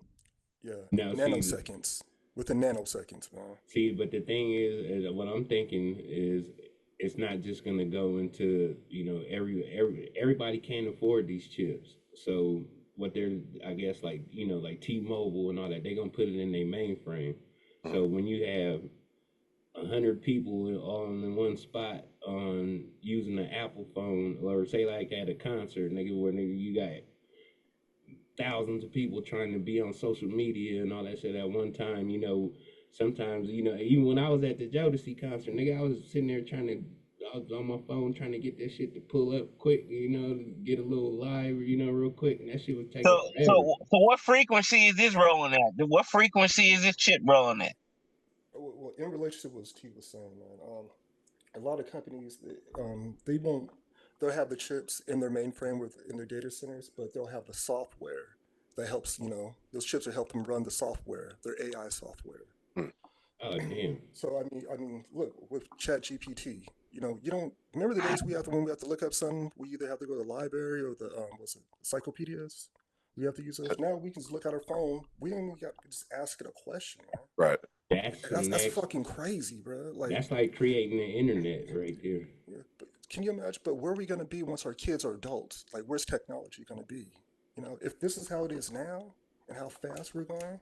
Yeah. Nanoseconds. Within nanoseconds, man. See, but the thing is what I'm thinking is it's not just going to go into, everybody can't afford these chips. So what they're, I guess, like T-Mobile and all that, they're going to put it in their mainframe. So when you have 100 people all in one spot on using an Apple phone, or say like at a concert, where you got thousands of people trying to be on social media and all that shit at one time, sometimes, even when I was at the Jodeci concert, I was sitting there I was on my phone trying to get that shit to pull up quick, get a little live, real quick, and that shit was taking forever. So what frequency is this rolling at? What frequency is this chip rolling at? Well, in relation to what Steve was saying, man, a lot of companies, they'll have the chips in their mainframe in their data centers, but they'll have the software that helps, those chips will help them run the software, their AI software. Oh damn. So I mean, look with Chat GPT. You know, you don't remember the days when we have to look up something. We either have to go to the library or the what's it, encyclopedias. We have to use those. Now we can just look at our phone. We don't even got to just ask it a question, man. Right. That's the That's next. fucking crazy, bro. Like, That's like creating the internet right there. yeah, but can you imagine? But where are we gonna be once our kids are adults? Like, where's technology gonna be? You know, if this is how it is now and how fast we're going,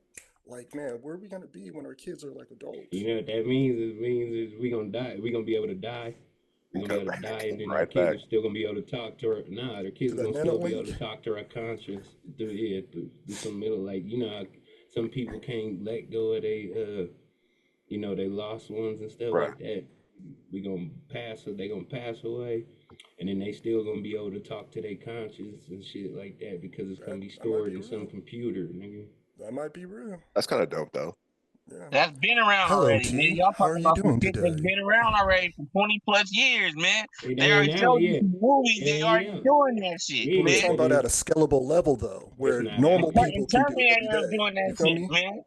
like, man, where are we gonna be when our kids are like adults? You know what that means? It means is we gonna die. We gonna be able to die. We're gonna be Come able to back. die, and then our Right kids back. are still gonna be able to talk to our. Nah, their kids To are that gonna nano still be able to link? talk to our conscience through through some middle, like you know, how some people can't let go of you know, they lost ones and stuff Right. like that. We gonna pass, so they gonna pass away, and then they still gonna be able to talk to their conscience and shit like that because it's gonna be That might stored be in some real. computer, nigga. That might be real. That's kind of dope though. Yeah. That's been around Hello, already, man. T. Y'all How are talking you about some doing shit that's today? been around already for 20 plus years, man. It They already ain't out showed you yet. some movies. It They ain't already out. doing that shit, But we're Yeah, man. talking but about at a scalable level, though, it's where not out normal yet. people And can do it every Terminator was day. doing You that feel shit, me? man.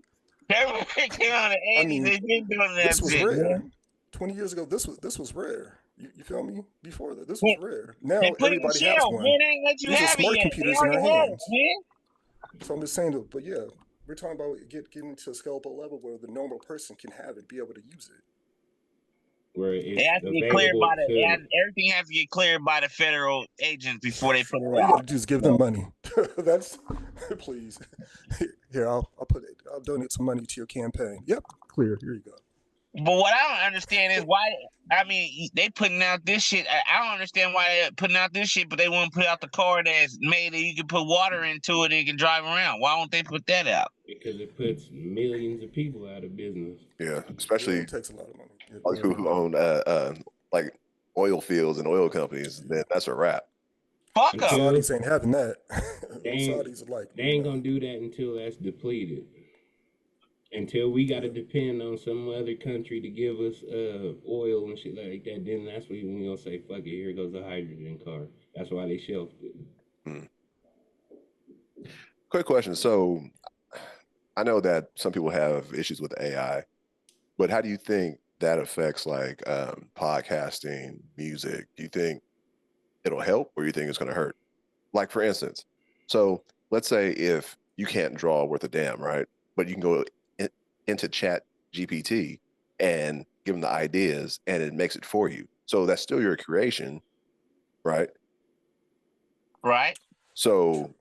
Terminator came out in the I 80s. mean, They been doing that this was shit, rare. man. 20 years ago, this was rare. You feel me? Before that, this was They rare. they Now put it in the everybody has shelf, one. man. They ain't let you These are have it smart yet. They computers in our already had it, hands. man. So I'm just saying, but yeah, we're talking about getting to a scalable level where the normal person can have it, be able to use it. Where It it's has to get cleared available by to. everything has to get cleared by the federal agents before they put it All you got out. to do is give them So, money. That's please. Here, I'll put it. I'll donate some money to your campaign. Yep, clear. Here you go. but what I don't understand is why. I mean, they putting out this shit. I don't understand why they're putting out this shit, but they want to put out the car that's made that you can put water into it and you can drive around. Why won't they put that out? Because it puts millions of people out of business. Yeah, Yeah, especially it takes a lot of money. Yeah, all go these ahead, people man. who own like oil fields and oil companies. Yeah. Then that's a wrap. Fuck And the them. Until Saudis ain't having that. they Those ain't, Saudis are like, they ain't nah. gonna do that until that's depleted. Until we gotta Yeah. depend on some other country to give us oil and shit like that, then that's when we gonna say fuck it. Here goes the hydrogen car. That's why they shelved it. Hmm. Quick question. So I know that some people have issues with AI, but how do you think that affects like podcasting, music? Do you think it'll help or you think it's going to hurt? Like for instance, so let's say if you can't draw worth a damn, right? But you can go into Chat GPT and give them the ideas and it makes it for you. So that's still your creation, right? Right? So True.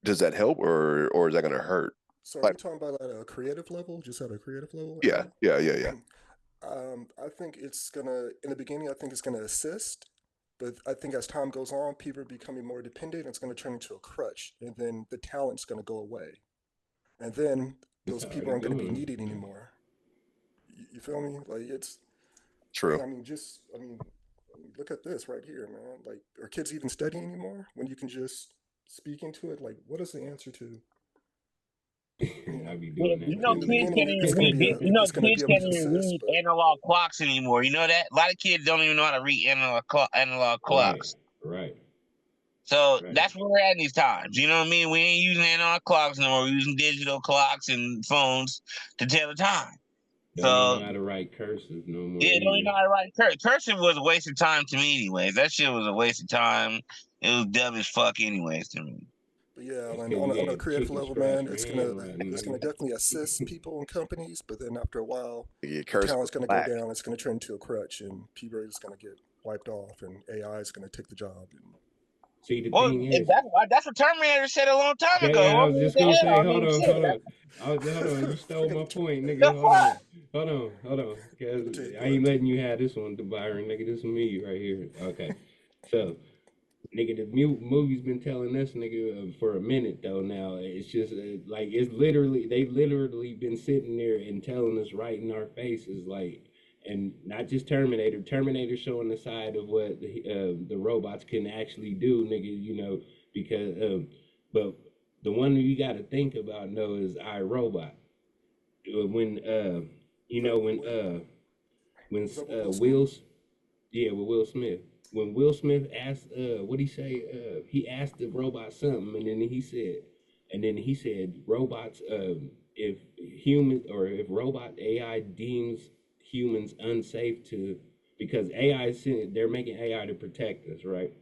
does that help or is that going to hurt? So are Like we talking about at a creative level? Just at a creative level, yeah, AI? yeah, yeah, yeah. I think it's gonna, in the beginning, I think it's gonna assist, but I think as time goes on, people are becoming more dependent. And it's gonna turn into a crutch, and then the talent's gonna go away, and then It's those people already aren't gonna be going. needed anymore. You feel me? Like it's, True. I mean, look at this right here, man. Like, are kids even studying anymore when you can just speak into it? Like, what is the answer to? You I know, be Yeah, doing you that know, in the too. kids beginning, can't it's even gonna be read. You know, it's gonna be kids able can't to even assist, read but analog clocks anymore. You know that? A lot of kids don't even know how to read analog Right, clocks. right, So right. that's where we're at in these times. You know what I mean? We ain't using analog clocks no more. We're using digital clocks and phones to tell the time. Don't even So know how to write cursive no more yeah, don't even either. know how to write cursive was a waste of time to me, anyways. That shit was a waste of time. It was dumb as fuck, anyways, to me. yeah, That's and because you on a had creative chicken level, scratch man, for handwriting, it's gonna nigga. definitely assist people and companies, but then after a while, You get the cursive talent's with gonna go black. down. It's gonna turn into a crutch, and people are just gonna get wiped off, and AI is gonna take the job. And See, the Well, thing is, that's what Terminator said a long time ago. I What was just the gonna hell? say, I mean, shit. hold on. You stole my point, The nigga. fuck? Hold on. Cause go I ahead, ain't T. letting you have this one, Byron, nigga. This is me right here. Okay, so nigga, the movie's been telling us, nigga, for a minute though. Now it's just like it's literally they've literally been sitting there and telling us right in our faces, like, and not just Terminator. Terminator showing the side of what the robots can actually do, nigga. You know, because but the one you got to think about, no, is iRobot. When you The know what when was that with Will Smith? Will's yeah, with Will Smith. When Will Smith asked, what he say? He asked the robot something, and then he said, robots. if human or if robot AI deems humans unsafe to, because AI is they're making AI to protect us, right?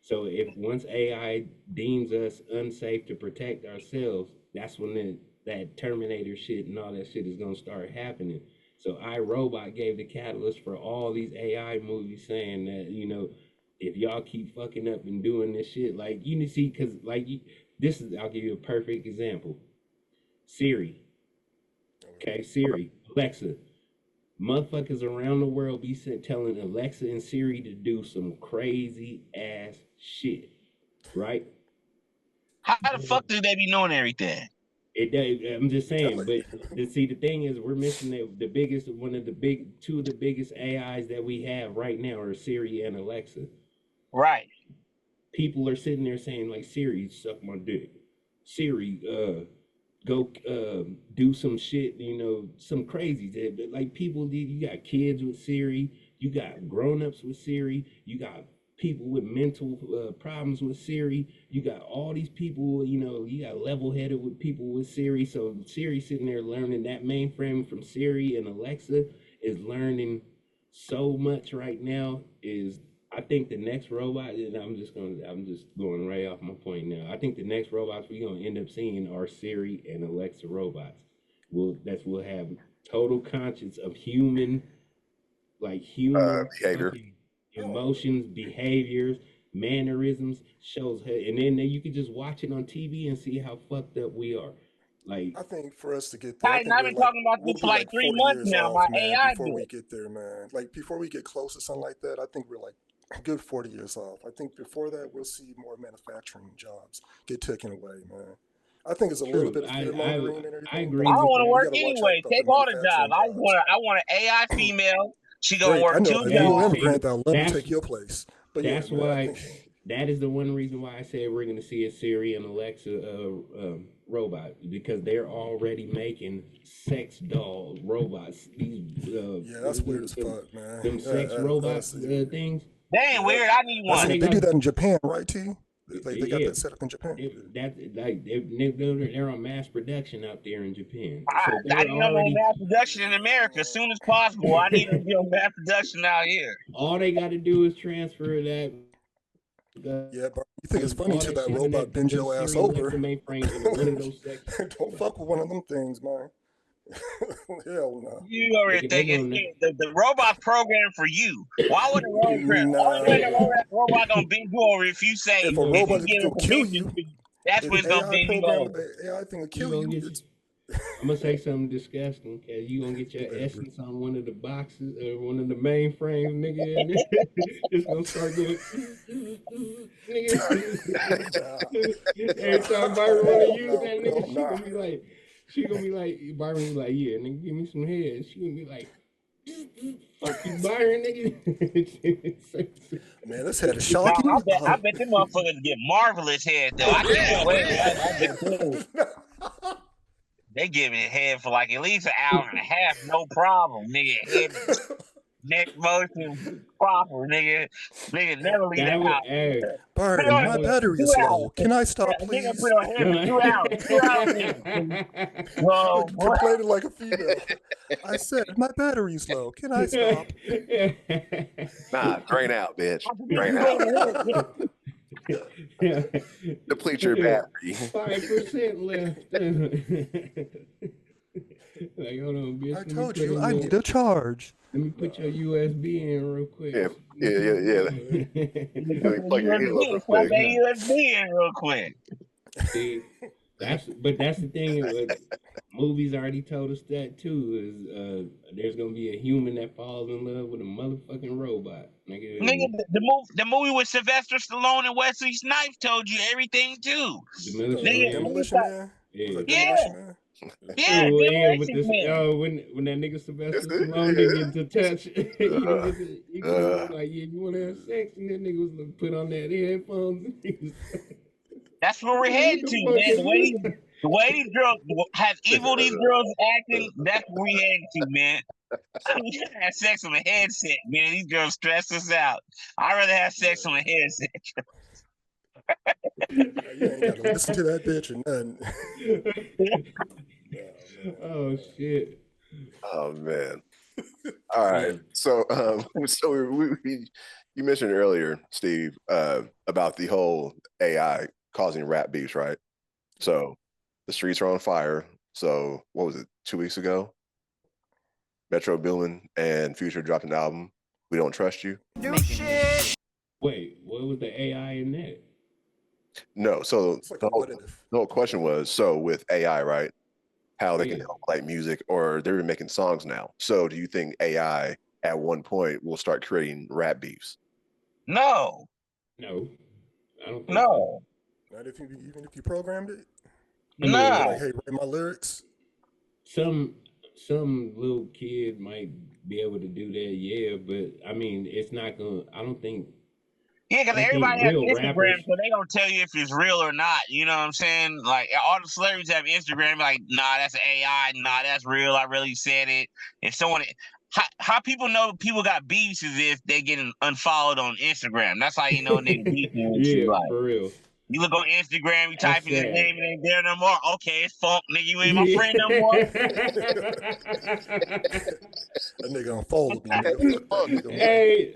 So if once AI deems us unsafe to protect ourselves, that's when that Terminator shit and all that shit is gonna start happening. So iRobot gave the catalyst for all these AI movies saying that, if y'all keep fucking up and doing this shit, like see, because this is, I'll give you a perfect example. Siri. Okay, Siri, Alexa. Motherfuckers around the world be telling Alexa and Siri to do some crazy ass shit, right? How the fuck do they be knowing everything? I'm just saying, but see, the thing is, we're missing the biggest, two of the biggest AIs that we have right now are Siri and Alexa. Right. People are sitting there saying like, Siri, suck my dick. Siri, go do some shit, some crazy. But like people, you got kids with Siri, you got grown-ups with Siri, you got people with mental problems with Siri, you got all these people, you got level-headed with people with Siri. So Siri sitting there learning that mainframe from Siri, and Alexa is learning so much right now. I think the next robot, and I'm just going right off my point now. I think the next robots we're gonna end up seeing are Siri and Alexa robots. We'll have total conscience of human behavior, emotions, behaviors, mannerisms, shows her, and then you can just watch it on TV and see how fucked up we are. Like, I think for us to get there, I've been talking about this for like 3 months now. My AI before we get there, man. Like before we get close to something like that, I think we're like a good 40 years off. I think before that, we'll see more manufacturing jobs get taken away, man. I think it's a little bit of fear mongering and everything. I agree. I don't want to work anyway. Take all the jobs. I want an AI female. She gonna work 2 jobs. I know a new immigrant that'll love to take your place. But that's why. That is the one reason why I said we're going to see a Siri and Alexa robot, because they're already making sex doll robots. That's weird as fuck, man. Them sex robots things. They ain't weird. I need one. They do that in Japan, right, T? They got that set up in Japan. They're on mass production out there in Japan. I need them on mass production in America as soon as possible. I need them to be on mass production out here. All they got to do is transfer that. Yeah, but you think it's funny to that robot bend your ass over? Don't fuck with one of them things, man. Hell no. You already thinking the robot's programmed for you. Why would the robot gonna bend you over if you say if a robot is gonna kill you? That's when it's gonna bend you over. AI thing will kill you. I'm gonna say something disgusting, cause you gonna get your essence on one of the boxes or one of the mainframes, nigga. And it's gonna start getting. Every time Byron wanna use that nigga, she gonna be like, Byron be like, yeah, nigga, give me some head. She gonna be like, fuck you, Byron, nigga. Man, this head is shocking. I bet them motherfuckers get marvelous head though. I can't wait. They give it head for like at least an hour and a half, no problem, nigga. Head, neck motion, proper, nigga. Nigga never leave the house. Byron, my battery is low. Can I stop, please? Nigga put on head for 2 hours. 2 hours. Whoa, complaining like a female. I said, my battery's low. Can I stop? Nah, drain out, bitch. Drain out. Deplete your battery. 5% left. Like, hold on, bitch. I told you, I need a charge. Let me put your USB in real quick. Yeah. Plug your USB in real quick. See, that's the thing. Movies already told us that too. Is there's gonna be a human that falls in love with a motherfucking robot. Nigga, the movie with Sylvester Stallone and Wesley Snipes told you everything too. Demolition Man. Yeah. Yeah, with this, when that nigga Sylvester Stallone didn't get to touch, you was like, yeah, you want to have sex, and that nigga was put on that headphones. That's where we're heading to, man. The way these girls, as evil these girls acting, that's where we heading to, man. We gotta have sex on a headset, man. These girls stress us out. I'd rather have sex on a headset. You ain't gotta listen to that bitch or nothing. Oh shit. Oh man. All right. Damn. So you mentioned earlier, Steve, about the whole AI causing rap beefs, right? So the streets are on fire. So what was it, 2 weeks ago? Metro Boomin and Future dropped an album. We Don't Trust You. Wait, what was the AI in that? No. So It's like a what if. the whole question was, so with AI, right? How they can Yeah. help like music, or they're even making songs now. So do you think AI at one point will start creating rap beefs? No, No, I don't think so. no, Not if you even if you programmed it. I You're like, mean, no. hey, write my lyrics. some some little kid might be able to do that, yeah, but I mean, it's not gonna. Yeah, I because don't think everybody has real Instagram, rappers. so they gonna tell you if it's real or not. You know what I'm saying? Like all the celebrities have Instagram. Like, nah, that's AI. Nah, that's real. I really said it. If someone, how people know people got beefs is if they getting unfollowed on Instagram. That's how you know niggas beefing with you. Yeah, Like, for real. you look on Instagram, you type That's in his sad. name, it ain't there no more. Okay, it's funk, nigga. You ain't my Yeah. friend no more. That nigga unfollowed me, nigga. Fuck that nigga, man. Hey,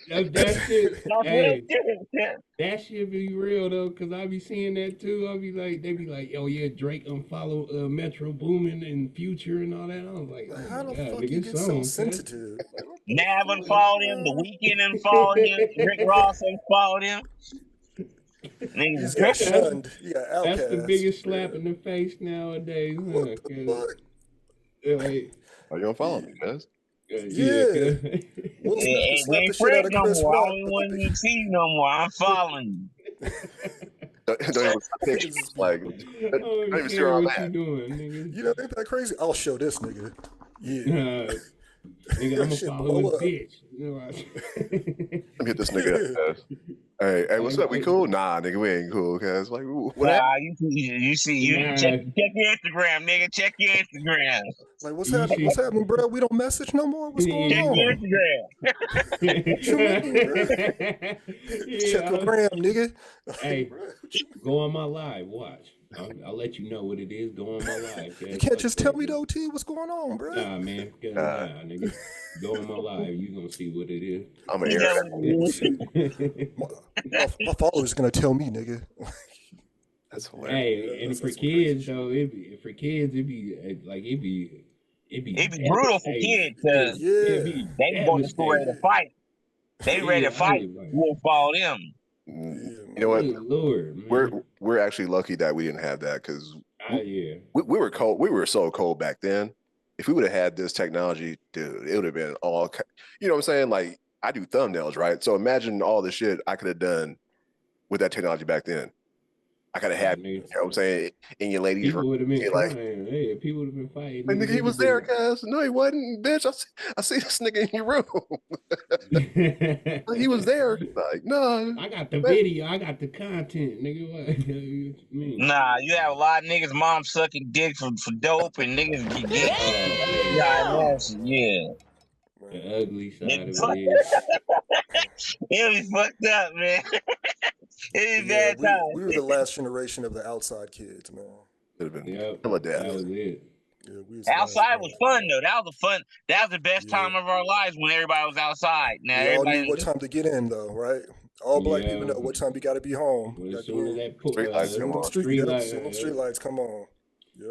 that shit. That's real Hey, shit. that shit be real though, cause I be seeing that too. I be like, they be like, oh yeah, Drake unfollow Metro Boomin and Future and all that. I was like, Like, oh how my the god, fuck nigga, you it's get so on, cuz. sensitive? Like, what Nav the fuck, unfollowed him. The man? Weekend unfollowed him. Rick Ross unfollowed him. He Niggas just got tripping. That's shunned. He got that's the outcast. biggest slap Yeah. in the face nowadays, What huh? the Cause fuck? like, Are you gonna follow me, guys? yeah, Yeah. cause Will Smith can We slap the ain't shit out friends of no Chris more. I Rock, don't even but the want big to see you no more. I'm following Don't even pictures. niggas just be, Like, I don't don't even see where care I'm what you at. doing, nigga. you know, ain't that crazy? I'll show this nigga. Yeah. Nigga, I'm That gonna shit follow blow his up. bitch. You know, Let me hit this nigga up, Yeah. guys. Hey, what's up? We I, cool? Nah, nigga, we ain't cool, cuz. Like, what happened? Nah, you nah, check your Instagram, nigga. Check your Instagram. Like, what's you happening? What's see, happening, bro? We don't message no more? What's going Check your on? yeah, Instagram. What you mean, bro? Check your yeah. gram, nigga. Like, Hey, bro, what you mean? go on my live. Watch. I'll let you know what it is. Go on my live, You cuz. can't Fuck just tell that, me man. though, T. What's going on, bro? Nah, man. Cuz, Nah, nah, nigga. Go on my live. You gonna see what it is. I'm gonna You air know that. what Let me it is. see. My followers gonna tell me, nigga. That's hilarious. Hey, and for That's some crazy kids shit. though, for kids it be It be brutal for devastating. kids because It Yeah, be they go to school ready to devastating. yeah, fight. They ready to Yeah, I fight. was like, You won't follow them. You yeah, know what? good lord, We're man. we're actually lucky that we didn't have that because Ah, yeah. we were cold. We were so cold back then. If we would have had this technology, dude, it would have been all. You know what I'm saying? Like I do thumbnails, right? So imagine all the shit I could have done with that technology back then. I could have Ah, had, nigga. you know what I'm saying, in your ladies' room. People would have been You're like, crying. Hey, if people would have been fighting, "Hey, nigga, nigga, he they'd was have there, been. guys. No, he wasn't, bitch. I see this nigga in your room. He was there. Like, no, I got the man. video. I got the content, nigga. What you mean? Nah, you have a lot of niggas mom sucking dick for dope and niggas get Oh man, yeah, nasty. Yeah. the man. ugly side of it It is. was fucked up, man. It But is yeah, bad we were time. the last generation of the outside kids, man. Could have been Yep, kill of that death. was it. Yeah, we was the Outside was last fun one. though. That was a fun. That was the best Yeah, time of our lives when everybody was outside. Now we all knew everybody, what time to get in, though, right? All black people Yeah, know what time we got to be home. We well, got as to be soon as in. that Street lights Soon come them on. street, street yep. light, Soon them street lights come on.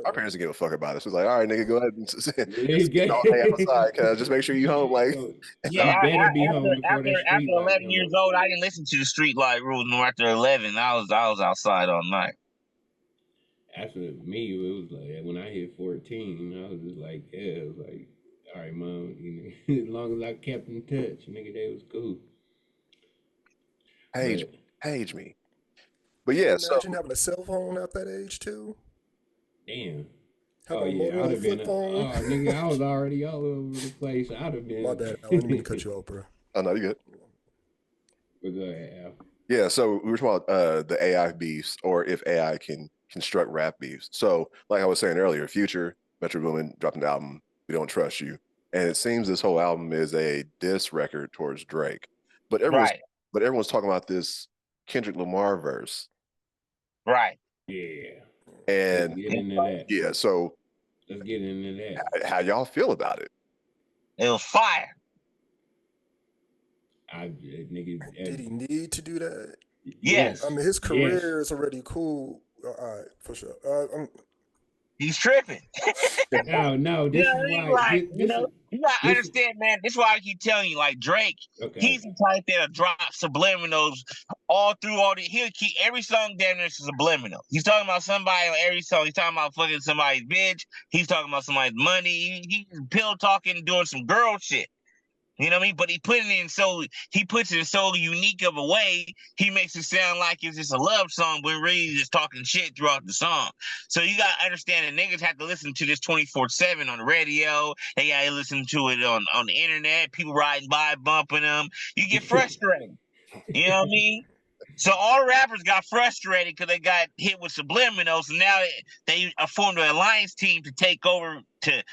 Our Yep. parents didn't give a fuck about us. It was like, all right, nigga, go ahead and they spend all day outside, get- cuz just make sure you home. Like, so yeah. you better be home before that After street light 11 come years on. old, I didn't listen to the street light rules. No, after 11, I was outside all night. After me, it was like when I hit 14, I was just like, yeah, it was like, all right, mom, as long as I kept in touch, nigga, they was cool. page, But page me. But Can you yeah, so imagine having a cell phone at that age too? damn. Oh Having a yeah, I'd Motorola have been. flip phone. Oh nigga, I was already all over the place. I'd have My been. bad, Al. I didn't mean to cut you off, bro. oh no, you good. But go ahead, Al. Yeah, so we were talking about the AI beefs, or if AI can construct rap beefs. So, like I was saying earlier, Future, Metro Boomin dropped an album, We Don't Trust You, and it seems this whole album is a diss record towards Drake. But everyone's Right, but everyone's talking about this Kendrick Lamar verse, right. Yeah, let's and get into that. yeah, so Let's get into that. How y'all feel about it? It was fire. Did he need to do that? Yes. I mean, his career is already cool. All right, for sure. He's tripping. No, this is why. Like, you gotta understand, man. This is why I keep telling you, like Drake, he's the type that'll drop subliminals all through all the. He'll keep every song damn near subliminal. He's talking about somebody on every song. He's talking about fucking somebody's bitch. He's talking about somebody's money. He's pill talking, doing some girl shit. You know what I mean? But he puts it in so unique of a way, he makes it sound like it's just a love song, but really he's just talking shit throughout the song. So you gotta understand that niggas have to listen to this 24/7 on the radio. They gotta listen to it on the internet. People riding by, bumping them. You get frustrated. You know what I mean? So all rappers got frustrated because they got hit with subliminals, and now they formed an alliance team to take over to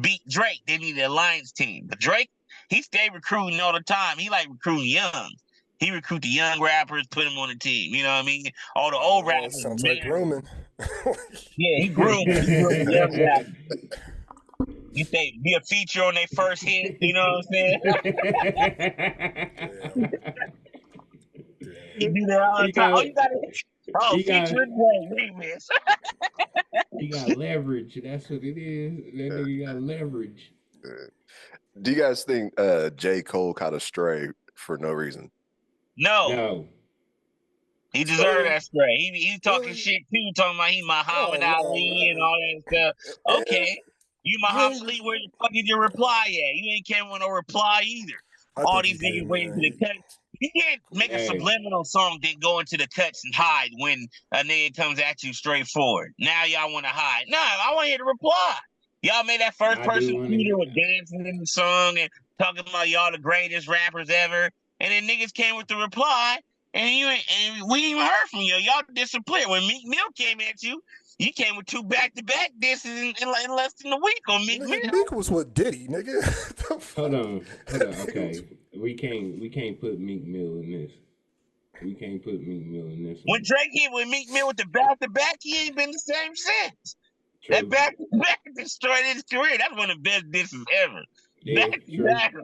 beat Drake. They need an alliance team. But Drake, he stayed recruiting all the time. He like recruiting young. He recruit the young rappers, put them on the team. You know what I mean? All the old rappers. Sounds like grooming. Yeah, he groomed the young rappers. You think be a feature on their first hit? You know what I'm saying? You do that all the time. Featuring remix. He got leverage. That's what it is. That nigga got leverage. Do you guys think J. Cole caught a stray for no reason? No. He deserved that stray. He talking shit too, talking about he Muhammad Ali and all that stuff. Okay. You Muhammad Ali, where the fuck is your reply at? You ain't came with no reply either. All these niggas waiting for the cut. You can't make a subliminal song then go into the cuts and hide when a nigga comes at you straightforward. Now y'all want to hide. No, I want to hear the reply. Y'all made that first person shooter with dancing in the song and talking about y'all the greatest rappers ever. And then niggas came with the reply and we ain't even heard from you. Y'all disappeared. When Meek Mill came at you, you came with 2 back-to-back disses in less than a week on Meek Mill. Meek was with Diddy, nigga. Hold on. Okay, we can't put Meek Mill in this. We can't put Meek Mill in this. When Drake hit with Meek Mill with the back-to-back, he ain't been the same since. True. That back-to-back destroyed his career. That's one of the best disses ever. Yeah, back-to-back.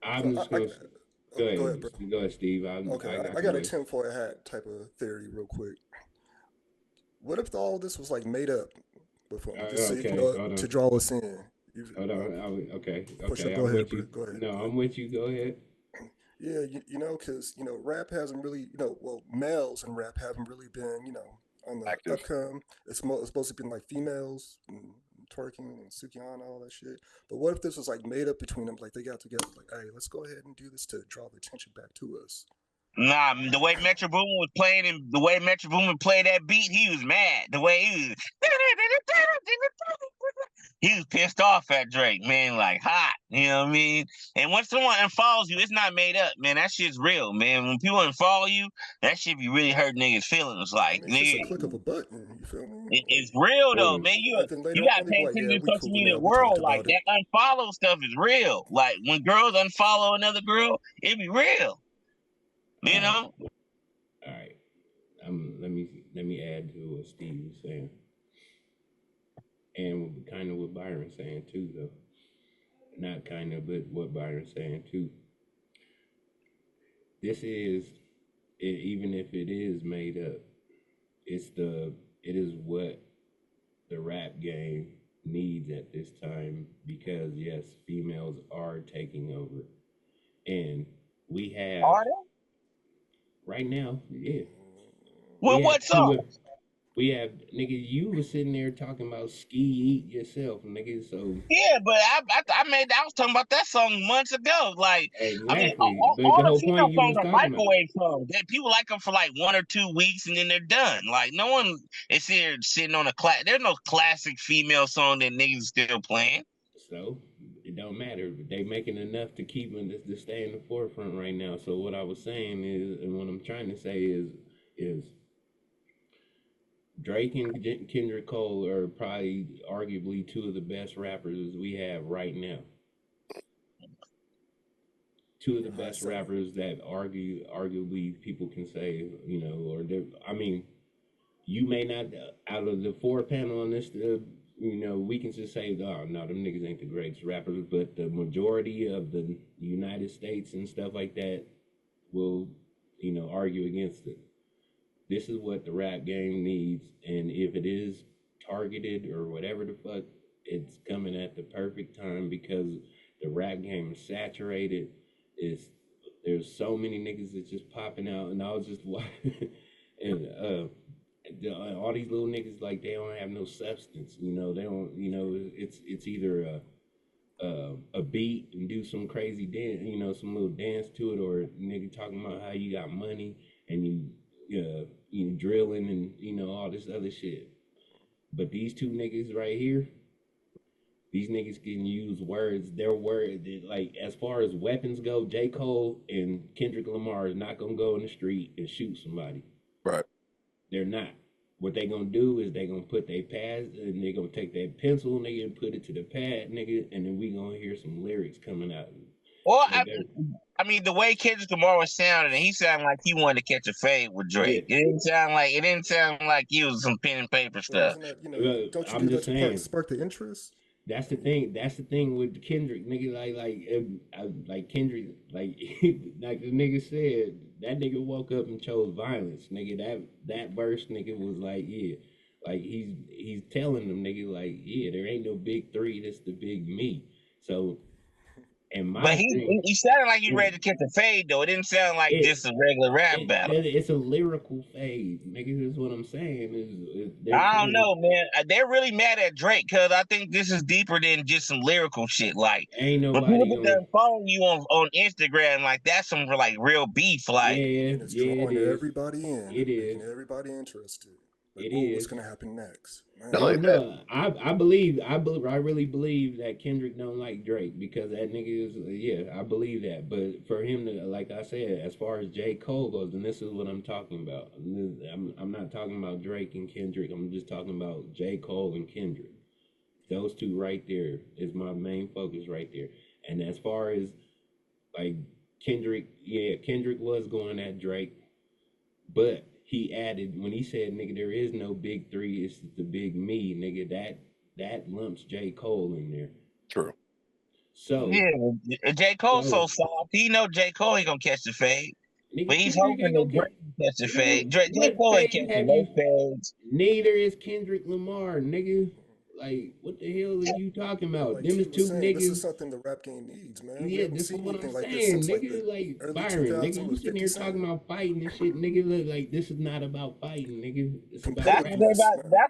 I'm just gonna go ahead, bro. Go ahead, Steve. I got a tinfoil hat type of theory real quick. What if all this was like made up before, just so you know, to draw us in? Hold on. Okay. Go ahead, bro. Go ahead. No, I'm with you. Go ahead. Yeah, because rap hasn't really, males in rap haven't really been, on the upcome. It's supposed to be like females and twerking and Sukihana, all that shit. But what if this was like made up between them? Like they got together, like, hey, let's go ahead and do this to draw the attention back to us. Nah, the way Metro Boomin was playing and the way Metro Boomin played that beat, he was mad. The way he was pissed off at Drake, man, like hot. You know what I mean? And when someone unfollows you, it's not made up, man. That shit's real, man. When people unfollow you, that shit be really hurt niggas' feelings. Like, it's just a click of a button. You feel me? It's real though, man. You gotta pay attention to social media world. Like that unfollow stuff is real. Like when girls unfollow another girl, it be real. You know. All right. Let me add to what Steve was saying, and kind of what Byron's saying too, though. Not kind of, but what Byron's saying too. This is, even if it is made up, it is what the rap game needs at this time, because yes, females are taking over, and we have. Are they? Right now, yeah. Well, what song? We have, nigga, you was sitting there talking about ski eat yourself, nigga, so. Yeah, but I was talking about that song months ago. Like, exactly. I mean, all the female songs are microwave songs. People like them for like 1 or 2 weeks and then they're done. Like, no one is here sitting on there's no classic female song that niggas still playing. So, it don't matter. They making enough to keep them to stay in the forefront right now. So what I was saying is, and what I'm trying to say is Drake and Kendrick Cole are probably arguably 2 of the best rappers we have right now. 2 of the best rappers that arguably people can say, or you may not, out of the 4 panel on this, we can just say, oh no, them niggas ain't the greatest rappers, but the majority of the United States and stuff like that will, argue against it. This is what the rap game needs, and if it is targeted or whatever the fuck, it's coming at the perfect time because the rap game is saturated. There's so many niggas that's just popping out, and I was just watching, and all these little niggas, like, they don't have no substance. They don't. It's either a beat and do some crazy dance, some little dance to it, or nigga talking about how you got money and you drilling and all this other shit. But these two niggas right here, these niggas can use words. Their words, like, as far as weapons go, J. Cole and Kendrick Lamar is not gonna go in the street and shoot somebody. Right. They're not. What they gonna do is they gonna put their pads and they gonna take their pencil, nigga, and put it to the pad, nigga, and then we gonna hear some lyrics coming out. Well, I mean, the way Kendrick Lamar was sounding, he sounded like he wanted to catch a fade with Drake. Yeah. It didn't sound like he was some pen and paper stuff. Don't you do that to spark the interest? That's the thing. That's the thing with Kendrick, nigga. Like Kendrick, like like the nigga said, that nigga woke up and chose violence, nigga. That verse, nigga, was like, yeah, like he's telling them, nigga, like, yeah, there ain't no big three. That's the big me. So. But he sounded like he ready to catch a fade, though. It didn't sound like just a regular rap battle. It's a lyrical fade, nigga. That's what I'm saying. I don't know, man. They're really mad at Drake because I think this is deeper than just some lyrical shit. Like, ain't nobody when people that follow you on Instagram, like, that's some like real beef. Like, it's drawing everybody in. It is. Making everybody interested. It is. What's gonna happen next? No. I really believe that Kendrick don't like Drake because that nigga is, I believe that. But for him to, like I said, as far as J. Cole goes, and this is what I'm talking about. I'm not talking about Drake and Kendrick. I'm just talking about J. Cole and Kendrick. Those two right there is my main focus right there. And as far as like Kendrick was going at Drake, but he added, when he said, nigga, there is no big three, it's the big me, nigga, that lumps J. Cole in there. True. So yeah, J. Cole's so soft. He know J. Cole ain't gonna catch the fade. Nigga, but he's hoping that Drake can catch the fade. J. Cole ain't catching no fades. Neither is Kendrick Lamar, nigga. Like, what the hell are you talking about? Like them is two niggas. This is something the rap game needs, man. Yeah, this is what I'm saying, nigga. Like Byron, nigga, you sitting here talking about fighting and shit, nigga. Look, like, this is not about fighting, nigga. It's about that's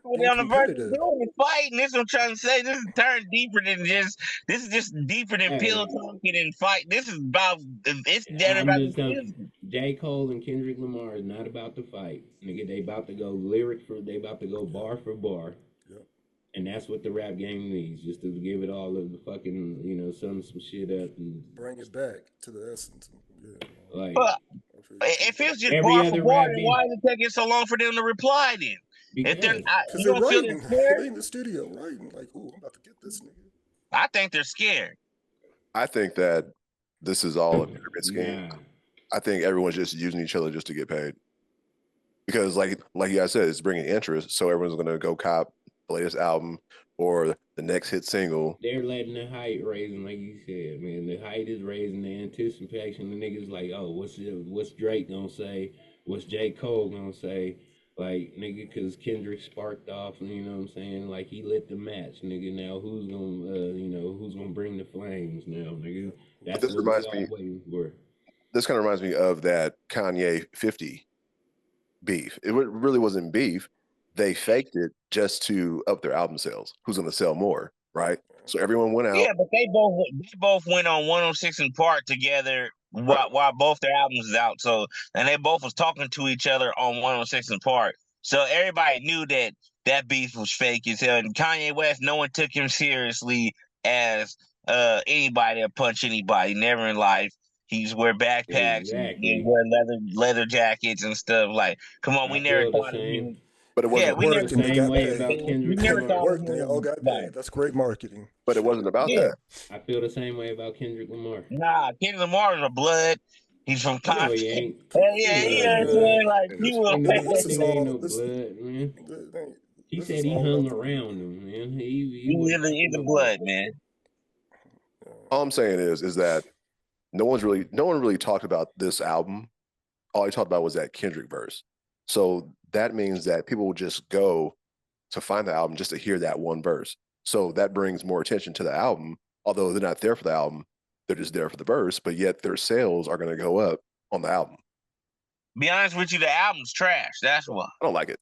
what they're on the verge of doing, is fighting. This is what I'm trying to say. This is turned deeper than just. This is just deeper than pill talking and fight. This is about. It's J. Cole and Kendrick Lamar is not about to fight, nigga. They about to go they about to go bar for bar. And that's what the rap game needs, just to give it all of the fucking, sum some shit up and bring it back to the essence. Yeah. Like, if it's just bar for bar, then why is it taking so long for them to reply then? Because they're writing. They're in the studio writing, like, ooh, I'm about to get this nigga. I think they're scared. I think that this is all a pyramid scheme. Yeah. I think everyone's just using each other just to get paid. Because like you guys said, it's bringing interest, so everyone's going to go cop the latest album or the next hit single. They're letting the height raising, like you said, man. The height is raising, the anticipation. The niggas like, oh, what's Drake gonna say? What's J. Cole gonna say? Like, nigga, because Kendrick sparked off, you know what I'm saying? Like, he lit the match, nigga. Now who's gonna bring the flames now, nigga? That's what we're all waiting for. This kind of reminds me of that Kanye 50 beef. It really wasn't beef. They faked it just to up their album sales. Who's going to sell more, right? So everyone went out. Yeah, but they both went on 106 in Park together while both their albums was out. So, and they both was talking to each other on 106 in Park. So everybody knew that beef was fake as hell. And Kanye West, no one took him seriously as anybody that punch anybody. Never in life. He just wear backpacks and wear leather jackets and stuff. Like, come on, we never thought of him. But it wasn't the same way about Kendrick. They all got paid. That's great marketing. But it wasn't about that. I feel the same way about Kendrick Lamar. Nah, Kendrick Lamar is a blood. He's from No, he Compton. ain't. Yeah, Ain't you no know what I'm saying? blood. Like people. Ain't no, Nigga, that this is nigga ain't all no blood, man. He this said is he all hung about the around him, man. He He wasn't really in fucking the no blood. blood, man. All I'm saying is that no one really talked about this album. All he talked about was that Kendrick verse. So that means that people will just go to find the album just to hear that one verse. So that brings more attention to the album. Although they're not there for the album, they're just there for the verse, but yet their sales are going to go up on the album. Be honest with you, the album's trash. That's why. I don't like it.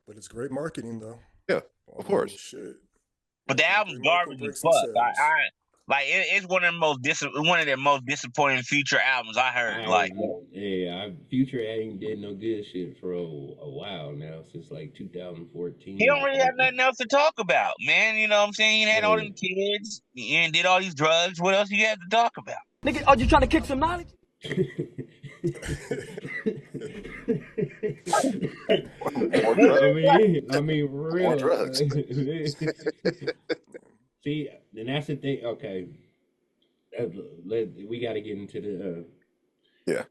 But it's great marketing though. Yeah, of course. Shit. But the album's Great marketing garbage as breaks some fuck. sales. It's one of the most disappointing Future albums I heard. Future ain't did no good shit for a while now, since like 2014. He don't really have nothing else to talk about, man. You know what I'm saying? He had all them kids and did all these drugs. What else you have to talk about? Nigga, are you trying to kick some knowledge? I mean, for real. More drugs. See, and that's the thing. Okay, we got to get into the. Yeah.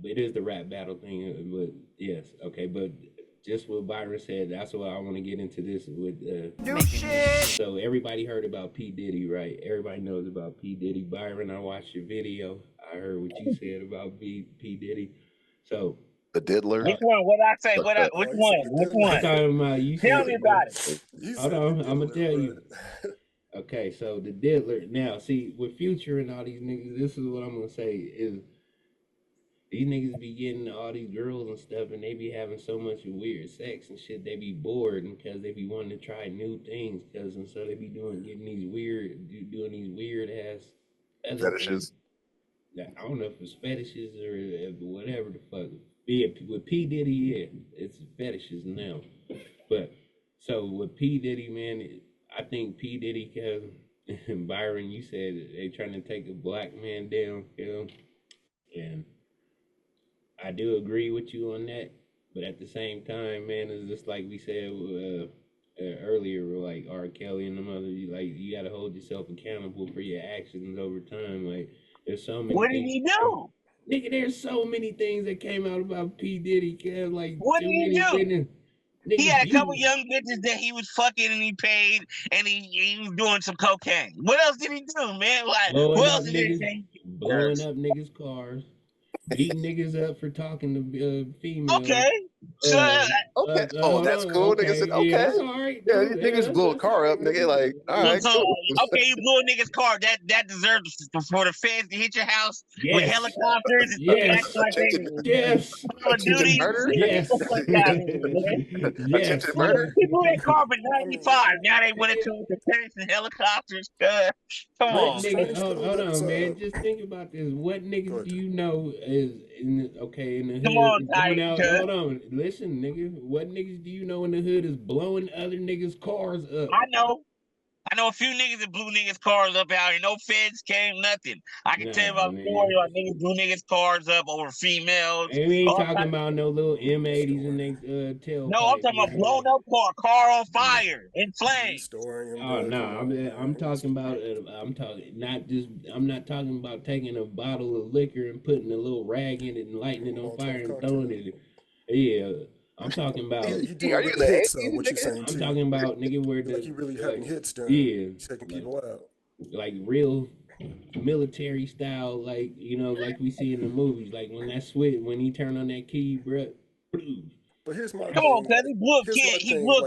It is the rap battle thing, but yes, okay, but just what Byron said, that's why I want to get into this with. So everybody heard about P. Diddy, right? Everybody knows about P. Diddy. Byron, I watched your video. I heard what you said about P. Diddy. So the Diddler. Which one? What I say? Which one? Which one? Talking about, you Tell me about it. Hold on, I'm gonna tell you. Okay, so the Diddler. Now, see, with Future and all these niggas, this is what I'm gonna say is these niggas be getting all these girls and stuff, and they be having so much weird sex and shit. They be bored because they be wanting to try new things, and so they be doing these weird ass fetishes. I don't know if it's fetishes or whatever the fuck. Yeah, with P. Diddy, yeah, it's fetishes now. But so with P. Diddy, man, I think P. Diddy, cause Byron, you said they trying to take a black man down, and I do agree with you on that. But at the same time, man, it's just like we said earlier, like R. Kelly and them others, like you got to hold yourself accountable for your actions over time. Like there's so many. What did he do? Nigga, there's so many things that came out about P. Diddy, cause like what did he do? Nigga, he had a couple young bitches that he was fucking and he paid, and he was doing some cocaine. What else did he do, man? Like, what else did he do? Blowing up niggas' cars, beating niggas up for talking to females. Okay. Okay. That's cool. Okay. Nigga said, okay. Yeah, that's all right. Yeah, these niggas blew a car up, nigga. Like, all right, cool. Okay, you blew a nigga's car. That deserves for the feds to hit your house with helicopters. Yes. Yes. Attempted murder? Yes. Attempted murder? He blew that car for 95. Now they want to come with the tanks and helicopters. Come on. Nigga, hold on, man. Just think about this. What niggas do you know is in the hood? Come on, hold on. Listen, nigga. What niggas do you know in the hood is blowing other niggas' cars up? I know a few niggas that blew niggas' cars up out here. No feds came, nothing. I can tell you about stories like niggas blew niggas' cars up over females. And we ain't talking about no little M80s and they tail. No, I'm talking about blown up car on fire, in flames. Oh no, I'm talking about. I'm not talking about taking a bottle of liquor and putting a little rag in it and lighting it on fire and throwing it. Yeah. I'm talking about. You do hits, though, what you're saying too. I'm talking about nigga where like you really having hits done. Yeah, taking people out. Like real military style, like like we see in the movies. Like when that switch, when he turned on that key, bro. But here's my come on, cuz he blew a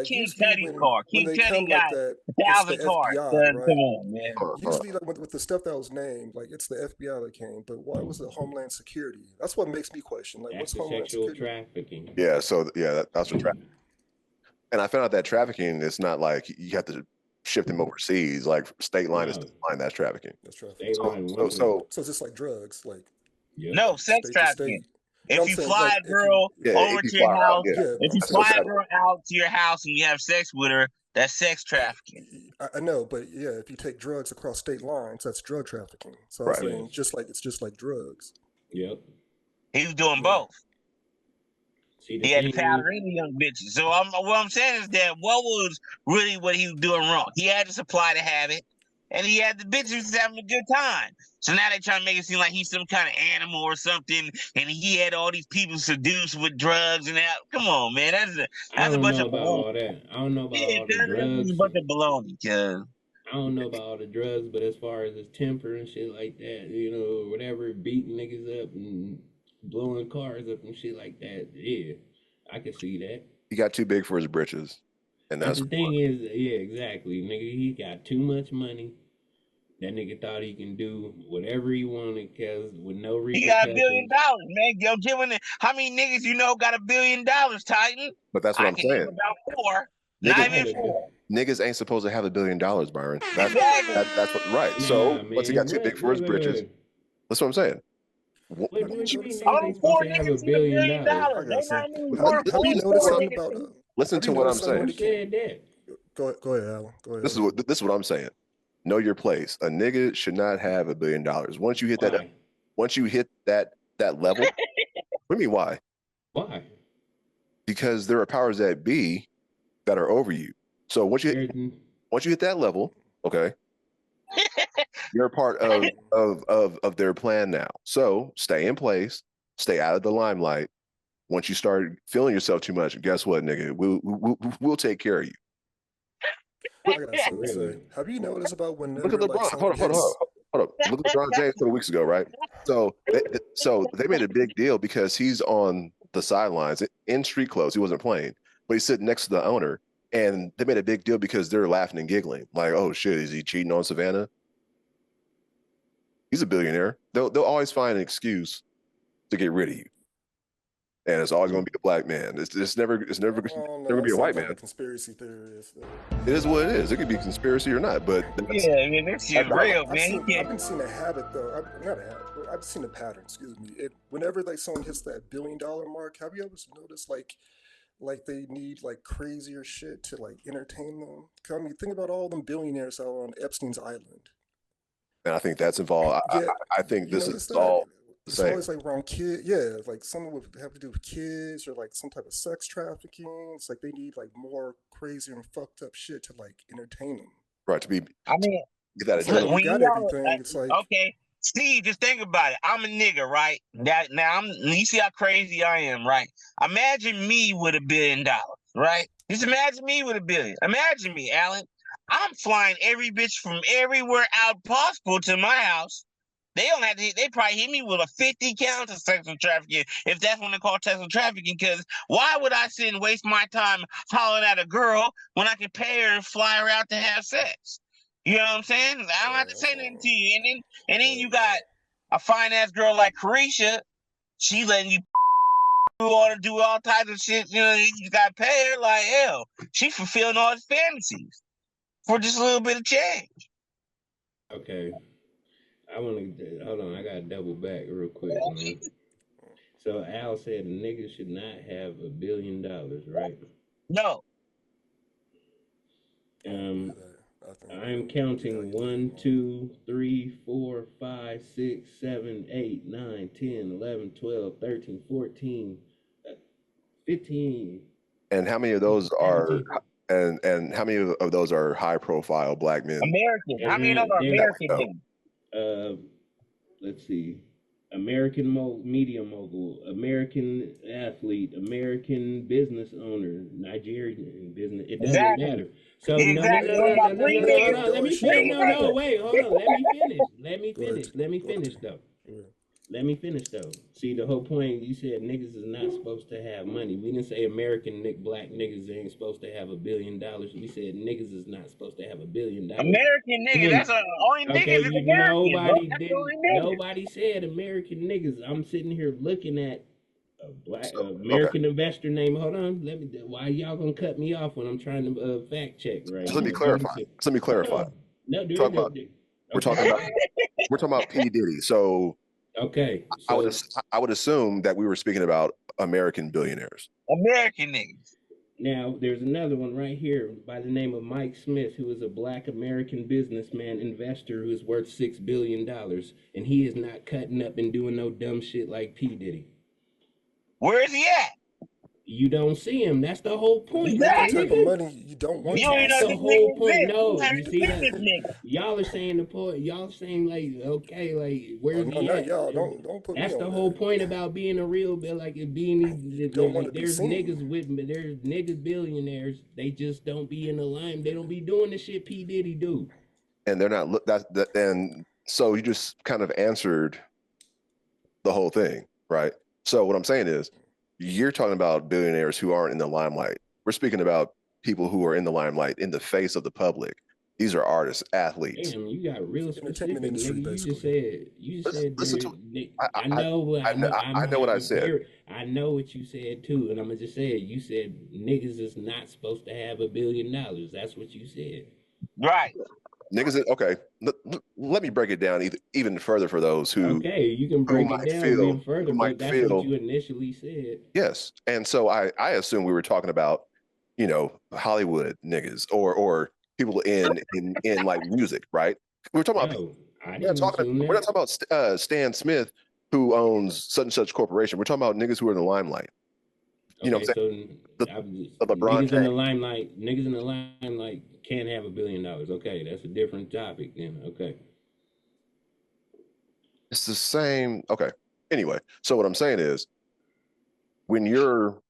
King Cudi car. King Cudi got 1,000 cars. Right? Come on, man. Usually, like with the stuff that was named, like it's the FBI that came. But why was it Homeland Security? That's what makes me question. Like, what's Homeland Security? Trafficking. Yeah. So that's what trafficking. And I found out that trafficking is not like you have to ship them overseas. Like state line is state line. That's trafficking. That's trafficking. So it's just like drugs, like no sex trafficking. If you fly a girl over to your house, if you fly a girl out to your house and you have sex with her, that's sex trafficking. I know, but yeah, if you take drugs across state lines, that's drug trafficking. So I'm saying it's just like drugs. Yep. He was doing both. He had to powder in the young bitches. So what I'm saying is that what was really what he was doing wrong? He had to supply the habit. and he had the bitches having a good time. So now they trying to make it seem like he's some kind of animal or something, and he had all these people seduced with drugs and that. Come on, man, that's a bunch of baloney. All that. I don't know about all the That's drugs. a bunch of baloney, cuz. I don't know about all the drugs, but as far as his temper and shit like that, you know, whatever, beating niggas up and blowing cars up and shit like that, yeah, I can see that. He got too big for his britches. And that's the thing is, yeah, exactly. Nigga, he got too much money. That nigga thought he can do whatever he wanted because with no repercussions. He got $1 billion, man. Yo, giving it. How many niggas you know got $1 billion, Titan? But that's what I'm saying. About 4. Niggas, not even 4. Niggas ain't supposed to have $1 billion, Byron. That's what, right. Nah, so once he got too big for his britches, that's what I'm saying. What do you mean niggas ain't supposed to have $1 billion? Listen to what I'm saying. Go ahead, Alan. Go ahead. This is what I'm saying. Know your place. A nigga should not have $1 billion. Once you hit that level, what do you mean why? Why? Because there are powers that be that are over you. So once you hit that level, okay, you're a part of their plan now. So stay in place, stay out of the limelight. Once you start feeling yourself too much, guess what, nigga? We'll take care of you. I got something to say. Have you noticed about when? Look at LeBron. Hold up. Look at LeBron James 2 weeks ago, right? So they made a big deal because he's on the sidelines in street clothes. He wasn't playing, but he's sitting next to the owner, and they made a big deal because they're laughing and giggling, like, "Oh shit, is he cheating on Savannah?" He's a billionaire. They'll always find an excuse to get rid of you. And it's always going to be a black man. It's never going to be a white man. Conspiracy theorist. It is what it is. It could be conspiracy or not, but this shit real, man. I've been seeing a habit though. Not a habit. I've seen a pattern. Excuse me. Whenever like someone hits that $1 billion mark, have you ever noticed like they need like crazier shit to like entertain them? I mean, think about all them billionaires out on Epstein's island. And I think that's involved. I think this is all. It's always like around kids, yeah, like something would have to do with kids or like some type of sex trafficking. It's like they need like more crazy and fucked up shit to like entertain them. Right, to be. I mean, get that adrenaline. It's like okay, Steve, just think about it. I'm a nigga, right? Now you see how crazy I am, right? Imagine me with $1 billion, right? Just imagine me with $1 billion. Imagine me, Alan. I'm flying every bitch from everywhere out possible to my house. They don't have to. They probably hit me with a 50 counts of sexual trafficking, if that's what they call sexual trafficking. Because why would I sit and waste my time hollering at a girl when I can pay her and fly her out to have sex? You know what I'm saying? I don't have to say nothing to you. And then you got a fine ass girl like Carisha. She letting you do all types of shit. You know, you got to pay her like hell. She fulfilling all his fantasies for just a little bit of change. Okay. Hold on, I gotta double back real quick, man. So Al said a nigga should not have $1 billion, right? No. I'm counting 1, 2, 3, 4, 5, 6, 7, 8, 9, 10, 11, 12, 13, 14, 15. And how many of those are and how many of those are high profile black men? American. How many of them are American? Let's see. American media mogul, American athlete, American business owner, Nigerian business. It doesn't matter. So no. Let me finish. No, wait, hold on. Let me finish though. See, the whole point, you said niggas is not supposed to have money. We didn't say American black niggas ain't supposed to have $1 billion. We said niggas is not supposed to have $1 billion. American niggas, that's the only niggas is American. Nobody said American niggas. I'm sitting here looking at a black American investor name. Hold on, why y'all gonna cut me off when I'm trying to fact check? Right. Let me clarify. No, dude. We're talking about P. Diddy. So. Okay. So, I would assume that we were speaking about American billionaires. American niggas. Now, there's another one right here by the name of Mike Smith, who is a black American businessman investor who is worth $6 billion, and he is not cutting up and doing no dumb shit like P. Diddy. Where is he at? You don't see him. That's the whole point. That's the Exactly. type of Nigga. money you don't want You you don't to even That's know the this see. whole nigga point. exists. You No, haven't you even see met that? this nigga. Y'all are saying the point. Y'all saying like, okay, like Oh where's no, he not at? y'all. Don't put me That's the on whole that. point about being a real bill. Like it being You don't want to like be there's seen. niggas with me. There's niggas billionaires. They just don't be in the line. They don't be doing the shit P Diddy do. And they're not that. And so you just kind of answered the whole thing, right? So what I'm saying is, you're talking about billionaires who aren't in the limelight. We're speaking about people who are in the limelight, in the face of the public. These are artists, athletes. Damn, you got real Entertainment specific, industry, nigga. basically. You just Listen, said listen there. to I I I know, I, I know, I know what I said. I know what you said too, and I'm gonna just say it. You said niggas is not supposed to have $1 billion. That's what you said. Right. Niggas, okay. Let me break it down even further for those Okay, you can break it down even who further, might but that's what feel you initially said. yes. And so I assume we were talking about, Hollywood niggas or people in like music, right? We're talking about No, I didn't assume we're not that. talking about Stan Smith who owns such and such corporation. We're talking about niggas who are in the limelight. You know Okay, what I'm so saying? The, the LeBron niggas in the James. limelight, can't have $1 billion. Okay, that's a different topic then. Okay. It's the same. Okay. Anyway, so what I'm saying is, when you're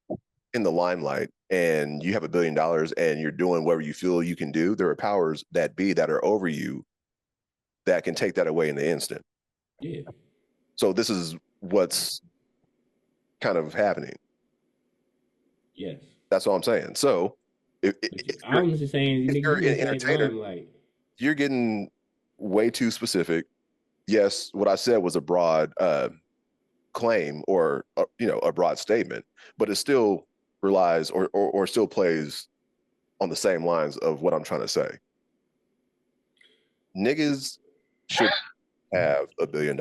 in the limelight and you have $1 billion and you're doing whatever you feel you can do, there are powers that be that are over you that can take that away in the instant. Yeah. So this is what's kind of happening. Yes. That's all I'm saying. So I'm just saying, if nigga, you're you an didn't say entertainer, limelight. you're getting way too specific. Yes, what I said was a broad claim or a broad statement, but it still relies or still plays on the same lines of what I'm trying to say. Niggas should have $1 billion.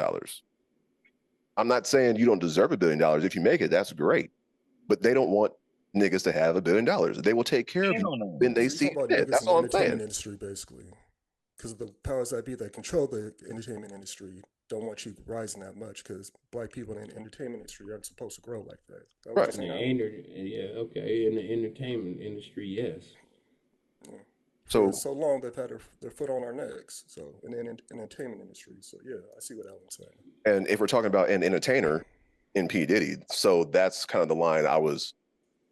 I'm not saying you don't deserve $1 billion. If you make it, that's great. But they don't want niggas to have $1 billion. They will take care of you when they So you're see talking about fit. niggas That's in the all I'm entertainment saying. industry, basically, because the powers that be that control the entertainment industry don't want you rising that much because black people in the entertainment industry aren't supposed to grow like that. That was Right. just saying. Yeah, okay. In the entertainment industry, yes. Yeah. For So so long, they've had their foot on our necks. So in the entertainment industry. So yeah, I see what Alan's saying. and if we're talking about an entertainer in P. Diddy, so that's kind of the line I was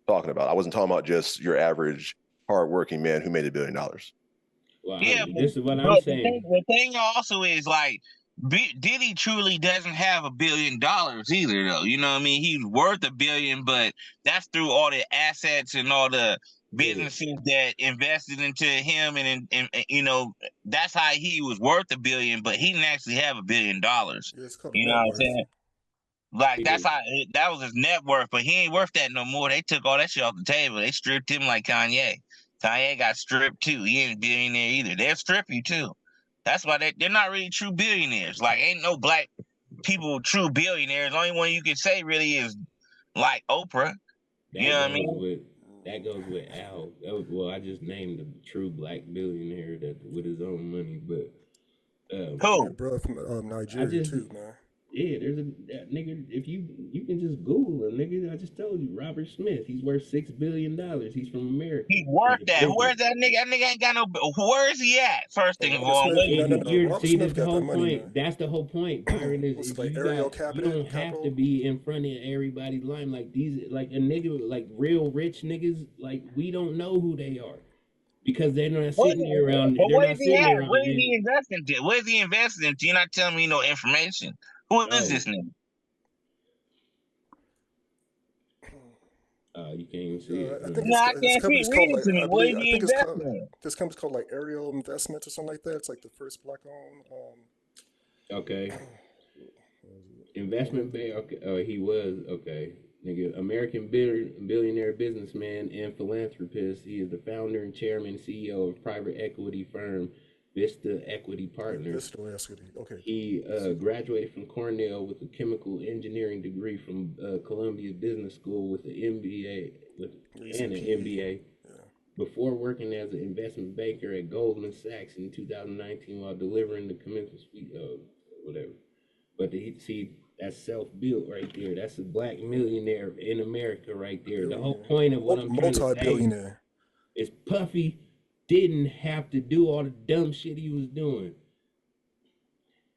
talking about. I wasn't talking about just your average hardworking man who made $1 billion. Well, Yeah, this is what I'm but saying. the thing also is like Diddy truly doesn't have $1 billion either, though. You know what I mean? He's worth $1 billion, but that's through all the assets and all the Yeah. businesses that invested into him, and that's how he was worth $1 billion, but he didn't actually have $1 billion. Yeah, it's called a You know net what I'm worth. saying? Like Yeah. that was his net worth, but he ain't worth that no more. They took all that shit off the table. They stripped him like Kanye. Kanye got stripped too. He ain't a billionaire either. They'll strip you too. That's why they're not really true billionaires. Like ain't no black people true billionaires. The only one you can say really is like Oprah. You know what I mean? That goes with Al. Well, I just named a true black billionaire that with his own money, but Yeah, Who? bro from I Nigeria just too, man. there's that nigga. If you can just Google him, nigga. I just told you, Robert Smith. He's worth $6 billion. He's from America. He's worth He's that. Oprah. Where's that nigga? That nigga ain't got no. Where is he at? First Oh, thing of Robert all, Smith? No, no, no. You Robert see, Smith that's the got that whole money, point. man. That's the whole point, Byron. What's Is it like? you Ariel got you don't have Capital? to be in front of everybody's line like these, like a nigga, like real rich niggas. Like we don't know who they are because they're not sitting there around. But They're what not is he sitting at? there What on. is he investing into? What is he investing into? You're not telling me no information. Who is this nigga? You can't even see it. I think No, I his can't see it. company's called Read it like to me. I What believe is I he think it's called investing in? this company's called like Ariel Investments or something like that. It's like the first black owned. Okay. Investment bank. Okay. He was okay. Nigga, American billionaire businessman and philanthropist. He is the founder and chairman, CEO of private equity firm Vista Equity Partners. Vista Equity. Okay. He graduated from Cornell with a chemical engineering degree from Columbia Business School with an MBA and an MBA. Yeah. Before working as an investment banker at Goldman Sachs in 2019 while delivering the commencement speech, whatever. But That's self-built right there. That's a black millionaire in America right there. The whole point of what I'm trying to say multi-billionaire is Puffy didn't have to do all the dumb shit he was doing.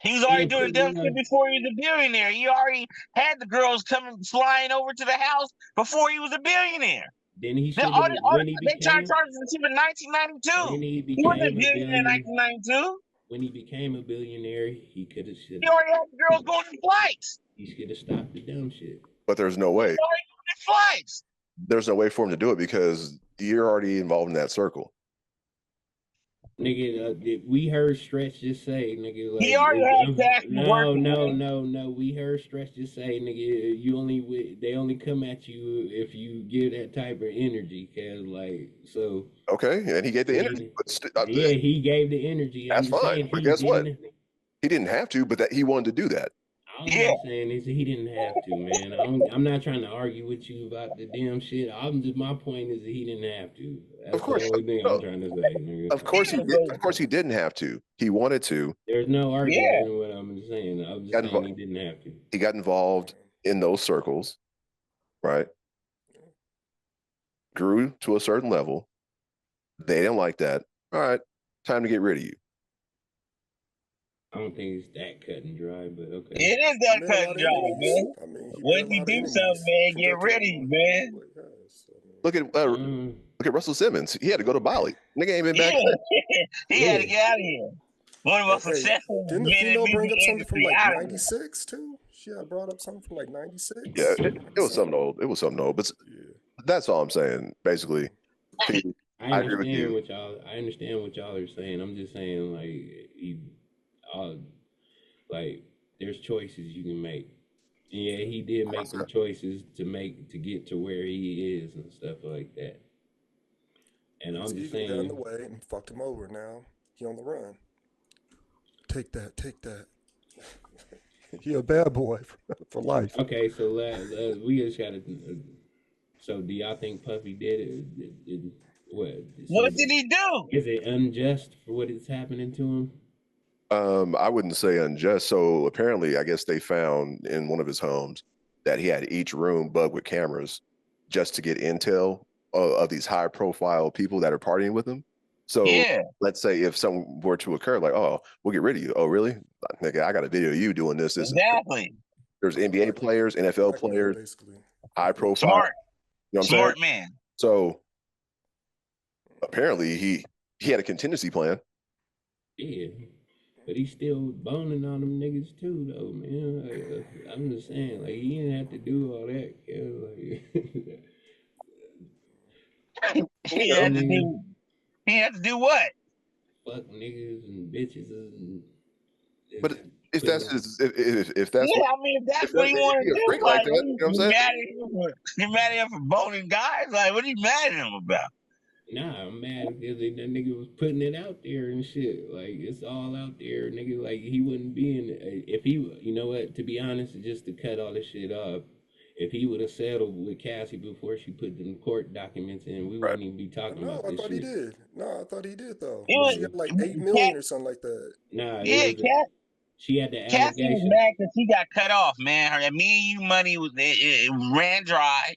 He was already doing dumb shit before he was a billionaire. He already had the girls coming flying over to the house before he was a billionaire. Then he should have. They tried charging him in 1992. When he He wasn't a became a billionaire in billionaire, 1992. when he became a billionaire, he could have. He already had the girls going on flights. He should have stopped the dumb shit. But there's no way. He already going flights. There's no way for him to do it because you're already involved in that circle. Nigga, we heard Stretch just say, nigga, like, he already had cash. No. We heard Stretch just say, nigga, they only come at you if you give that type of energy, cause like so. Okay, and he gave the energy. But yeah, he gave the energy. That's fine. But guess what? He didn't have to, but that he wanted to do that. All I'm saying is he didn't have to, man. I'm not trying to argue with you about the damn shit. My point is that he didn't have to. That's of course, the only thing I'm trying to say. Nigga. Of course he didn't have to. He wanted to. There's no argument in what I'm saying. I'm just saying he didn't have to. He got involved in those circles, right? Grew to a certain level. They didn't like that. All right, time to get rid of you. I don't think it's that cut and dry, but okay. It is that cut and dry, man. When you do something, man, get rid of you, man. Look at Russell Simmons. He had to go to Bali. Nigga ain't been back. He had to get out of here. One of us successful. Didn't the female bring up something from like 96 too? She had brought up something from like 96. Yeah, it was something old. It was something old, but that's all I'm saying. Basically, I agree with you. I understand what y'all are saying. I'm just saying, like, there's choices you can make. And yeah, he did make some choices to get to where he is and stuff like that. And I'm just saying, down the way and fucked him over. Now he on the run. Take that. He a bad boy for life. Okay, so we just gotta. So do y'all think Puffy did it? What did he do? Is it unjust for what is happening to him? I wouldn't say unjust. So apparently, I guess they found in one of his homes that he had each room bugged with cameras just to get intel of these high-profile people that are partying with him. So let's say if something were to occur, like, oh, we'll get rid of you. Oh, really? Nigga, I got a video of you doing this. Exactly. There's NBA players, NFL players, basically. High profile. Smart. You know what I'm Smart saying? Man. So apparently he had a contingency plan. Yeah. But he's still boning on them niggas too, though, man. Like, I'm just saying, like, he didn't have to do all that. He had to do what? Fuck niggas and bitches. But if that's if that's I mean, if that's what he wanted to do, like that, you know what I'm saying? You mad at him for boning guys? Like, what are you mad at him about? Nah, I'm mad because that nigga was putting it out there and shit. Like, it's all out there, nigga. Like, he wouldn't be in if he, you know what? To be honest, just to cut all this shit off, if he would have settled with Cassie before she put the court documents in, we wouldn't even be talking about this shit. I thought he did. No, I thought he did though. She got like 8 million or something like that. Nah, she had the Cassie was mad because she got cut off, man. Her Me and You money it ran dry,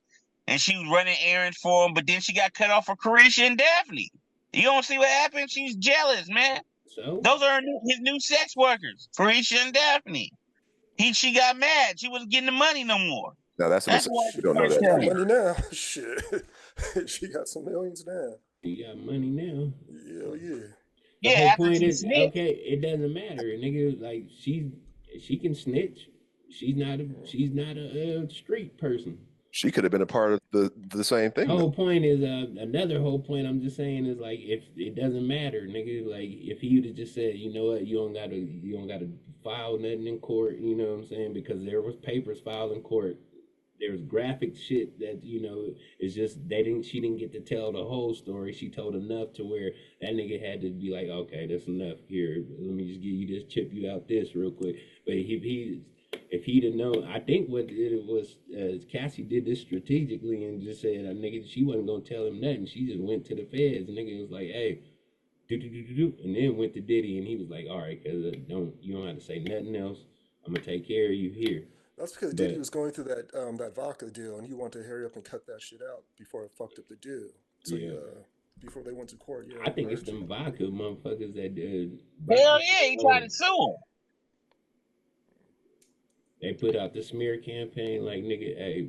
and she was running errands for him. But then she got cut off for Carisha and Daphne. You don't see what happened? She's jealous, man. So those are his new sex workers, Carisha and Daphne. She got mad. She wasn't getting the money no more. No, that's why you don't know that. She got money now. Shit. She got some millions now. She got money now. Hell yeah. The whole point is, okay, it doesn't matter. Nigga, like, she can snitch. She's not a street person. She could have been a part of the same thing. The whole point is another whole point I'm just saying is, like, if it doesn't matter, nigga, like, if he would have just said, you know what, you don't gotta file nothing in court, you know what I'm saying? Because there was papers filed in court. There's graphic shit that, you know, it's just she didn't get to tell the whole story. She told enough to where that nigga had to be like, okay, that's enough here. Let me just give you this, chip you out this real quick. But if he'd have known, I think what it was, Cassie did this strategically and just said, nigga, she wasn't gonna tell him nothing. She just went to the feds. And nigga was like, hey, and then went to Diddy, and he was like, all right, cause you don't have to say nothing else. I'm gonna take care of you here. That's because Diddy was going through that vodka deal, and he wanted to hurry up and cut that shit out before it fucked up the deal. So before they went to court, I think it's them vodka motherfuckers that did. Hell yeah, he tried to sue him. They put out the smear campaign like, nigga, hey,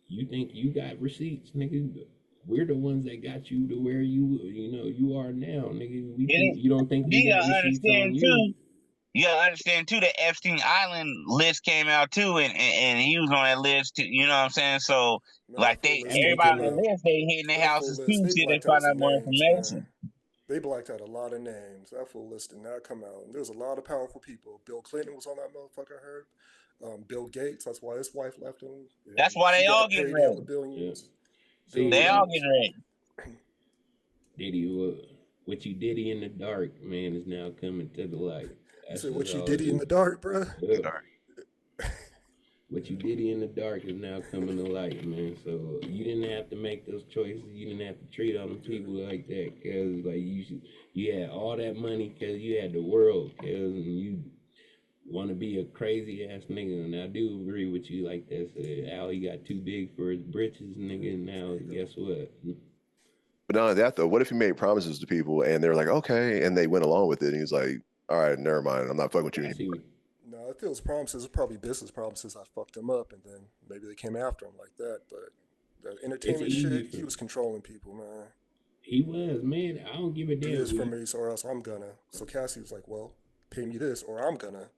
you think you got receipts, nigga? We're the ones that got you to where you are now, nigga. You don't think we got receipts on you? You gotta understand too that Epstein Island list came out too, and he was on that list too. You know what I'm saying? So like everybody on the list, they hitting their houses too, see they find out more information. They blacked out a lot of names. That full list did not come out. And there's a lot of powerful people. Bill Clinton was on that motherfucker. I heard. Bill Gates. That's why his wife left him. That's why they all getting ready. They all getting ready. Diddy, what you Diddy in the dark, man, is now coming to the light. So what you Diddy in the dark, bro? What you Diddy in the dark is now coming to light, man. So you didn't have to make those choices. You didn't have to treat all them people like that, cause like you had all that money, cause you had the world, cause you want to be a crazy ass nigga. And I do agree with you like that. So Al, he got too big for his britches, nigga. And now guess what? But not only that though, what if he made promises to people and they're like, okay, and they went along with it, and he's like, all right, never mind, I'm not fucking with you anymore. No, if it was promises, it's probably business promises. I fucked him up, and then maybe they came after him like that. But the entertainment shit, he was controlling people, man. He was, man. I don't give a damn. Do this for me, or else I'm gonna. So Cassie was like, well, pay me this, or I'm gonna.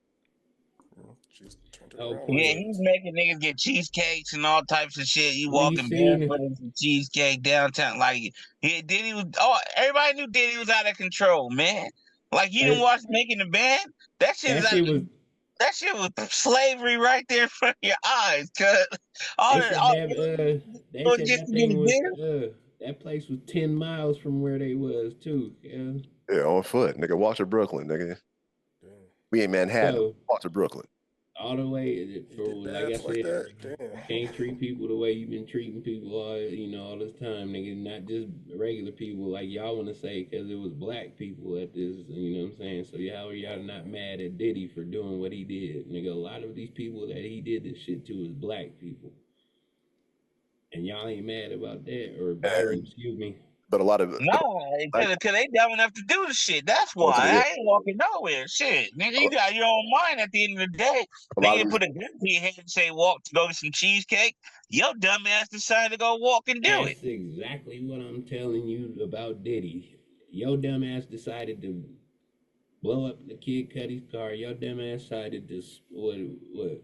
She's turned it around. Yeah, he's making niggas get cheesecakes and all types of shit. You walking barefoot in some cheesecake downtown. Like, Diddy was, everybody knew Diddy was out of control, man. Like, you didn't watch Making the Band? That shit was slavery right there in front of your eyes, cuz. That place was 10 miles from where they was, too. Yeah, on foot. Nigga, walk to Brooklyn, nigga. We ain't Manhattan. Walk to Brooklyn. All the way, like I said, can't treat people the way you've been treating people all this time, nigga. Not just regular people like y'all want to say, because it was black people at this, you know what I'm saying? So y'all not mad at Diddy for doing what he did, nigga. A lot of these people that he did this shit to is black people, and y'all ain't mad about that, or excuse me. But a lot of because they dumb enough to do the shit. That's why I ain't walking nowhere. Shit, nigga, you got your own mind. At the end of the day, they didn't put a gun to your head and say walk to go get some cheesecake. Your dumb ass decided to go walk and do it. That's exactly what I'm telling you about Diddy. Your dumb ass decided to blow up the Kid Cudi's car. Your dumb ass decided to what?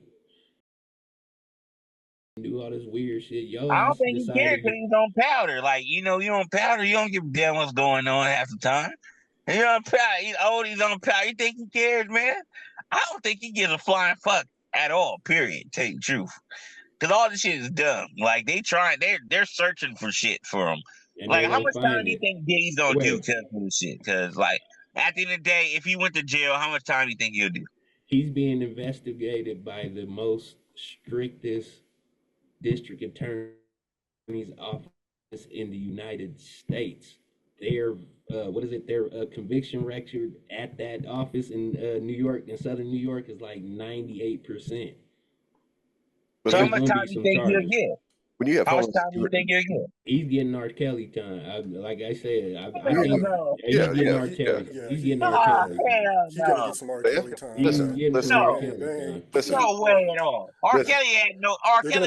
Do all this weird shit. I don't think he cared because he's on powder. Like, you on powder, you don't give a damn what's going on half the time. You're on powder. He's old, he's on powder. You think he cares, man? I don't think he gives a flying fuck at all, period. Tell you the truth. Because all this shit is dumb. Like, they're searching for shit for him. And like, how much time do you think Diddy's gonna do for this shit? Because, like, at the end of the day, if he went to jail, how much time do you think he'll do? He's being investigated by the most strictest district attorney's office in the United States. Their their conviction record at that office in New York, in Southern New York, is like 98%. So how much time do you think he'll get? When you have how much time do you think he'll get? He's getting R. Kelly time. Like I said, I think he's getting R. Kelly. He's getting R. Kelly. He's gonna get some R. Kelly time. Listen. No way at all. R. Kelly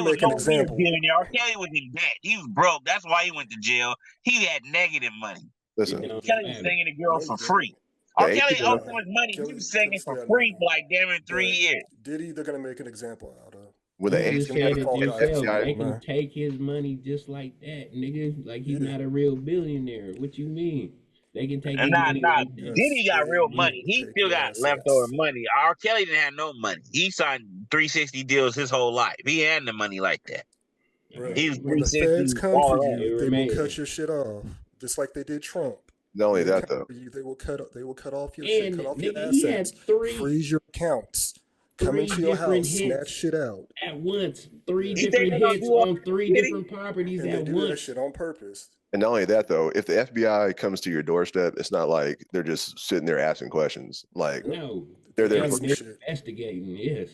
was no billionaire. R. Kelly was in debt. He was broke. That's why he went to jail. He had negative money. Listen, Kelly was singing the girl for free. R. Kelly owed so much money. He was singing for free for like damn it 3 years. Diddy, they're gonna make an example out of. With an age, they can take his money just like that, nigga. Like he's not a real billionaire. What you mean? They can take his money. Diddy got real money. He still got leftover money. R. Kelly didn't have no money. He signed 360 deals his whole life. He had the money like that. Bro, he was when the feds come for you, they will cut your shit off, just like they did Trump. Not only that, though, they will cut off your shit, cut off your assets, freeze your accounts. Come into your house, snatch shit out at once. 3 different hits on 3 different properties at once. They do that shit on purpose. And not only that, though, if the FBI comes to your doorstep, it's not like they're just sitting there asking questions. Like, no, they're there investigating. Yes.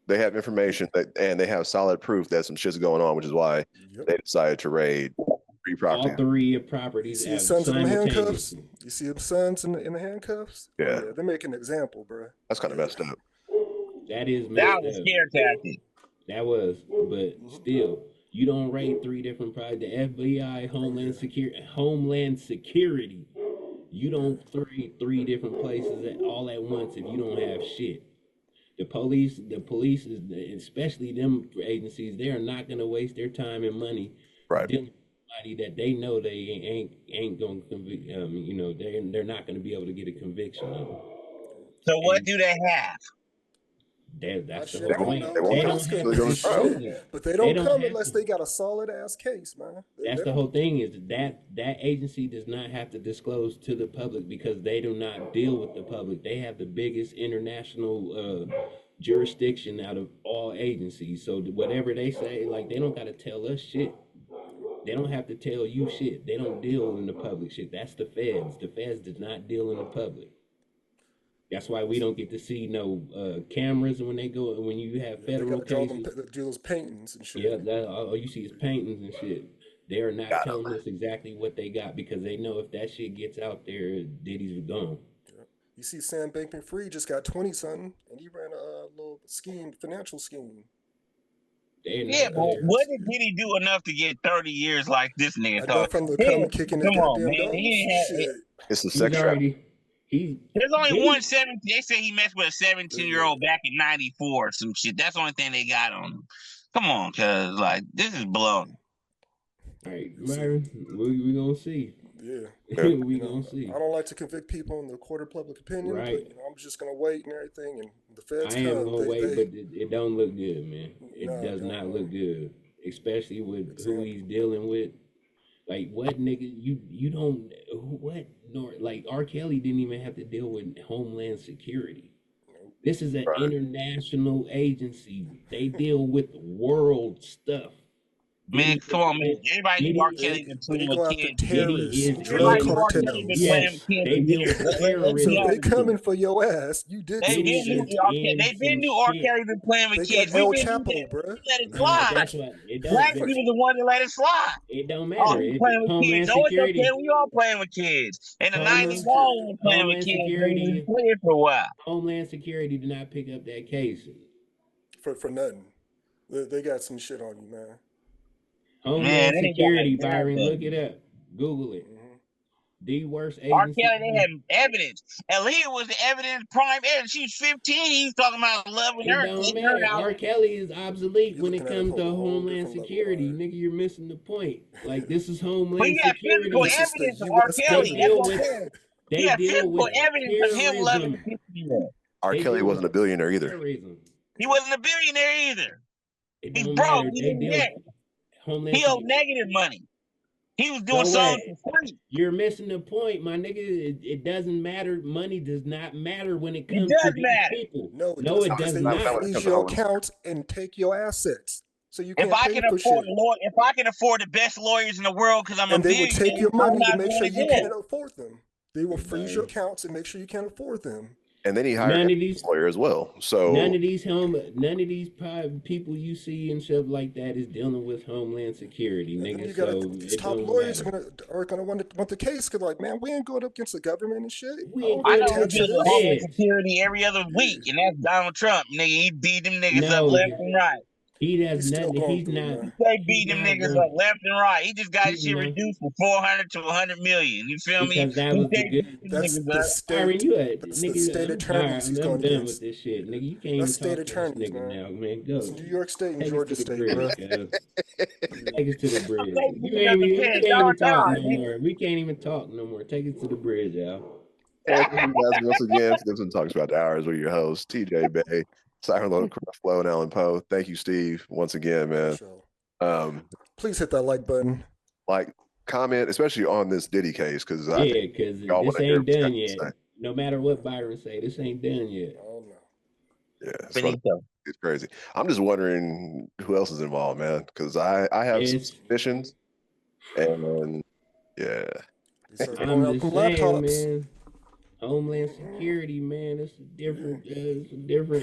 They have information and they have solid proof that some shit's going on, which is why they decided to raid three properties. All three properties. You see his sons in the handcuffs? You see his sons in the handcuffs? Yeah. Oh, yeah. They're making an example, bro. That's kind of messed up. That is messed that was a scare tactic. That was, but still, you don't raid three different properties. The FBI, Homeland Security. You don't raid three different places all at once if you don't have shit. The police is, especially them agencies, they are not going to waste their time and money dealing with somebody that they know they ain't going to convict. You know, they're not going to be able to get a conviction of. So what do they have? That's the whole point. But they don't come unless they got a solid ass case, man. That's the whole thing, is that agency does not have to disclose to the public because they do not deal with the public. They have the biggest international jurisdiction out of all agencies. So whatever they say, like, they don't got to tell us shit. They don't have to tell you shit. They don't deal in the public shit. That's the feds. The feds does not deal in the public. That's why we don't get to see no cameras when you have federal cases. Do those paintings and shit. Yeah, all you see is paintings and shit. They are not telling us exactly what they got because they know if that shit gets out there, Diddy's gone. Yeah. You see Sam Bankman-Fried just got 20-something, and he ran a little financial scheme. Yeah, but what did Diddy do enough to get 30 years like this nigga? I from the come kicking come on, man. It's a sex trap. There's only one 17. They say he messed with a 17-year-old back in '94 or some shit. That's the only thing they got on him. Come on, cuz, like, this is blown. All right, Myron, we gonna see. Yeah. we gonna see. I don't like to convict people in the court of public opinion, but I'm just gonna wait and everything, and the feds I am gonna wait, but it don't look good, man. It does not look good, especially with who he's dealing with. Like, what nigga, you don't, what, nor, like, R. Kelly didn't even have to deal with Homeland Security. This is an international agency. They deal with world stuff. Man, come on, man. Everybody knew R. Kelly been playing with kids. Drug cartels. Yes, they deal with terrorism. So they coming for your ass. You did. They been knew R. Kelly been playing with kids. El Chapo, bro. Let it slide. Black people the one that let it slide. It don't matter. Playing with kids. Oh, it's okay. We all playing with kids. In the 90s, all were playing with kids. They played for a while. Homeland Security did not pick up that case. For nothing. They got some shit on you, man. Homeland Security, Byron, look it up. Google it. The worst agency. R. Kelly, they had evidence. Aaliyah was the evidence, prime evidence. She was 15. He was talking about loving her. R. Kelly is obsolete when it comes to Homeland Security. Nigga, you're missing the point. Like, this is Homeland Security. But you got physical evidence of R. Kelly. They got physical evidence of him loving people. R. Kelly wasn't a billionaire either. He wasn't a billionaire either. He's broke. He didn't get it. He owed negative money. He was doing something for free. You're missing the point, my nigga. It doesn't matter. Money does not matter when it comes to these people. No, it does not. They freeze your account and take your assets. So you can't if I can afford the best lawyers in the world because I'm a billionaire, they will take your money to make sure you can't afford them. They will freeze your accounts and make sure you can't afford them. And then he hired a lawyer as well. So none of these people you see and stuff like that is dealing with Homeland Security, nigga. So these top lawyers are gonna want the case because, like, man, we ain't going up against the government and shit. I know who deals with Homeland Security every other week, and that's Donald Trump, nigga. He beat them niggas up left and right. He does nothing. He's not. They beat them niggas up left and right. He just got his shit reduced from 400 to 100 million. You feel me? That was the good. That's the state attorneys. I'm done with this shit, nigga. You can't even state talk to this nigga now, man. Go. That's New York State and Georgia State, bro. Take us to the bridge. You can't even talk no more. We can't even talk no more. Take us to the bridge, y'all. Thank you guys once again for Gibson Talks About the Hours with your host, TJ Bay. Siren Load, Flow, and Alan Poe. Thank you, Steve, once again, man. Please hit that like button. Like, comment, especially on this Diddy case, because because this ain't done yet. No matter what Byron say, this ain't done yet. Oh no. Yeah, it's crazy. I'm just wondering who else is involved, man, because I have some suspicions, and I'm just saying, man. Homeland Security, man, it's a different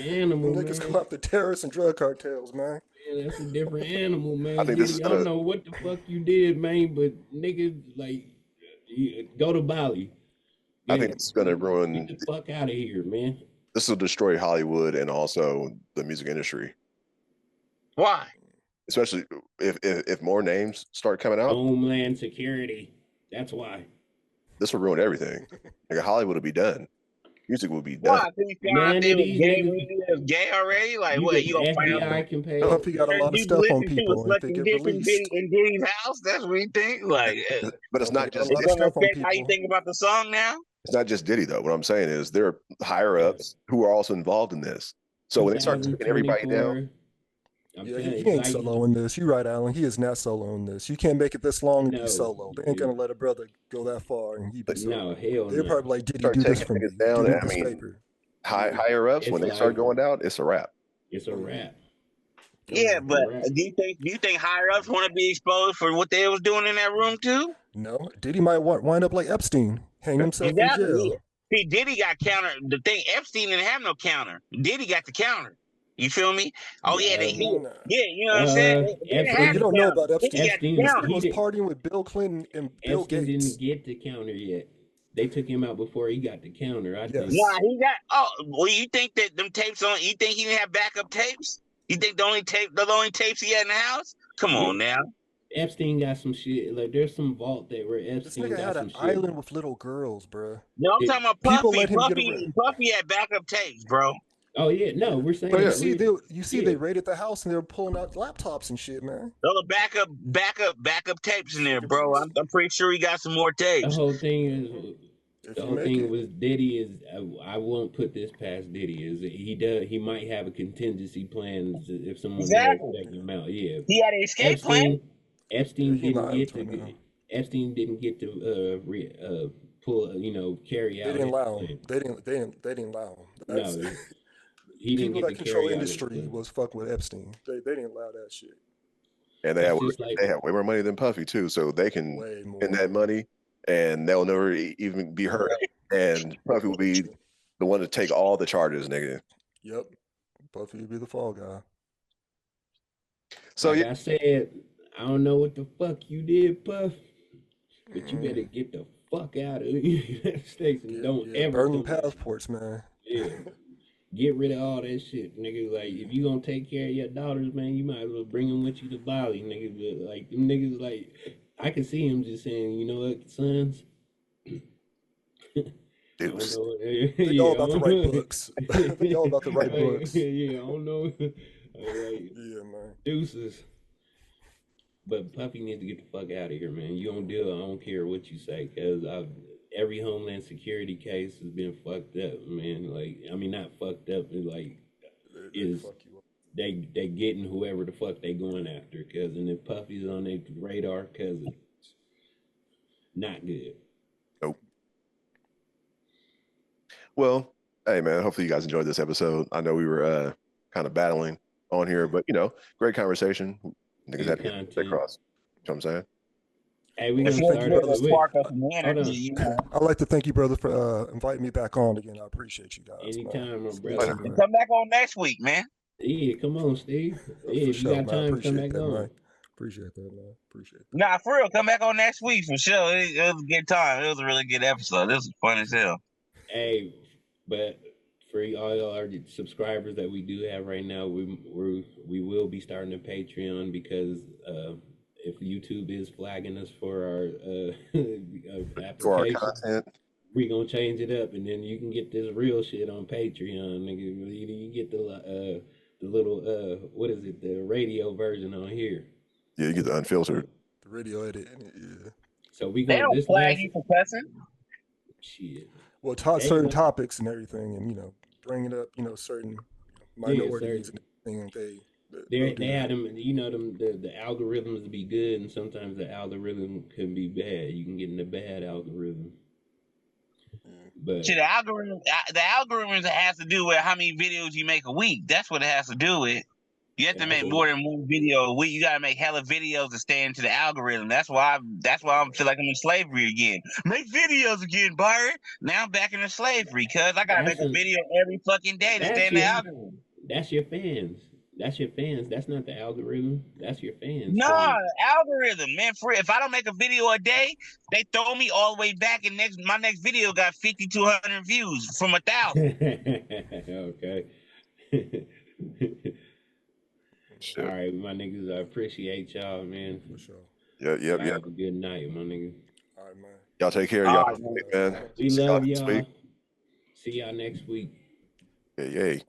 animal, Niggas man. come after terrorists and drug cartels, man. Man, that's a different animal, man. I think this is Diddy, I don't know what the fuck you did, man, but niggas like go to Bali. I think it's gonna Get ruin. the fuck out of here, man. This will destroy Hollywood and also the music industry. Why? Especially if more names start coming out. Homeland Security. That's why. This will ruin everything. Like Hollywood will be done. Music will be done. Why? Because you found out they was gay already? Like, what? You gonna find FBI can pay. Puffy got a lot of stuff on people if they get released. In Diddy's house? That's what you think? Like, But it's not just it's gonna affect how you think about the song now? It's not just Diddy though. What I'm saying is there are higher ups who are also involved in this. So when they start taking everybody down, he ain't soloing this. You're right, Alan. He is not soloing this. You can't make it this long and be solo. They ain't gonna let a brother go that far and he be solo. No, hell They're probably like, Diddy, start do this taking for me. niggas down. Do I this mean, paper. higher ups when they start going down, it's a wrap. It's a wrap. Yeah, but do you think higher ups want to be exposed for what they was doing in that room too? No, Diddy might wind up like Epstein, hang himself in jail. See, Diddy got counter. The thing, Epstein didn't have no counter. Diddy got the counter. You feel me? Oh yeah, you know what I'm saying. You don't know about Epstein. Epstein he was partying with Bill Clinton and Bill Epstein Gates. Didn't get the counter yet. They took him out before he got the counter. I think. Nah, he got. Oh, well, you think that them tapes on? You think he didn't have backup tapes? You think the only tapes he had in the house? Come on now. Epstein got some shit. Like there's some vault there where Epstein this nigga got had some an shit. island with little girls, bro. No, I'm talking about Puffy. Puffy had backup tapes, bro. Oh yeah, no, we're saying. But you see, they raided the house and they were pulling out laptops and shit, man. There were backup tapes in there, bro. I'm pretty sure he got some more tapes. The whole thing was Diddy is. I won't put this past Diddy. Is he might have a contingency plan if someone check him out. Yeah, he had an escape plan. Epstein didn't get to pull. Carry out. They didn't allow him. They didn't allow him. No. He didn't people get that to control carry industry was fuck with Epstein. They didn't allow that shit. And they have way more money than Puffy too, so they can spend that money, and they'll never even be hurt. And Puffy will be the one to take all the charges, nigga. Yep, Puffy will be the fall guy. So I said, I don't know what the fuck you did, Puff, but you better get the fuck out of the United States and don't ever burn them passports, man. Yeah. Get rid of all that shit, nigga. Like, if you gonna take care of your daughters, man, you might as well bring them with you to Bali, nigga. But, like, them niggas, like, I can see him just saying, you know what, sons? They all about the right books. They all about the right books. Yeah, I don't know. Yeah, man. Deuces. But Puffy needs to get the fuck out of here, man. You don't deal, I don't care what you say, because every Homeland Security case has been fucked up, man. Like, I mean, not fucked up, but like, they getting whoever the fuck they going after, cause and if Puffy's on their radar, cause it's not good. Nope. Well, hey man, hopefully you guys enjoyed this episode. I know we were kind of battling on here, but great conversation. Niggas had to get across. You know what I'm saying? Hey, we gonna start I'd like to thank you, brother, for inviting me back on again. I appreciate you guys. Anytime, my brother. Come back on next week, man. Yeah, come on, Steve. Yeah, if you got time, come back on. Man. Appreciate that, man. Appreciate that. Nah, for real, come back on next week for sure. It was a good time. It was a really good episode. This was fun as hell. Hey, but for all our subscribers that we do have right now, we will be starting a Patreon because if YouTube is flagging us for our application, content, we're gonna change it up, and then you can get this real shit on Patreon, nigga. You get the little what is it, the radio version on here. Yeah, you get the unfiltered. The radio edit, yeah. So we they don't flag you for cussing. Shit. Well, certain topics and everything, and bringing up certain minorities and everything. They had them, the algorithms be good, and sometimes the algorithm can be bad. You can get in the bad algorithm. But see, the algorithm has to do with how many videos you make a week. That's what it has to do with. You have to make more than one video. You gotta make hella videos to stay into the algorithm. That's why I feel like I'm in slavery again. Make videos again, Byron. Now I'm back into slavery because I gotta make a video every fucking day to stay in the algorithm. That's your fans. That's your fans. That's not the algorithm. That's your fans. No, algorithm, man. If I don't make a video a day, they throw me all the way back, and my next video got 5,200 views from 1,000. Okay. Shit. All right, my niggas. I appreciate y'all, man. For sure. Yeah. Have a good night, my nigga. All right, man. Y'all take care of y'all, man. We love y'all. Week. See y'all next week. Yay.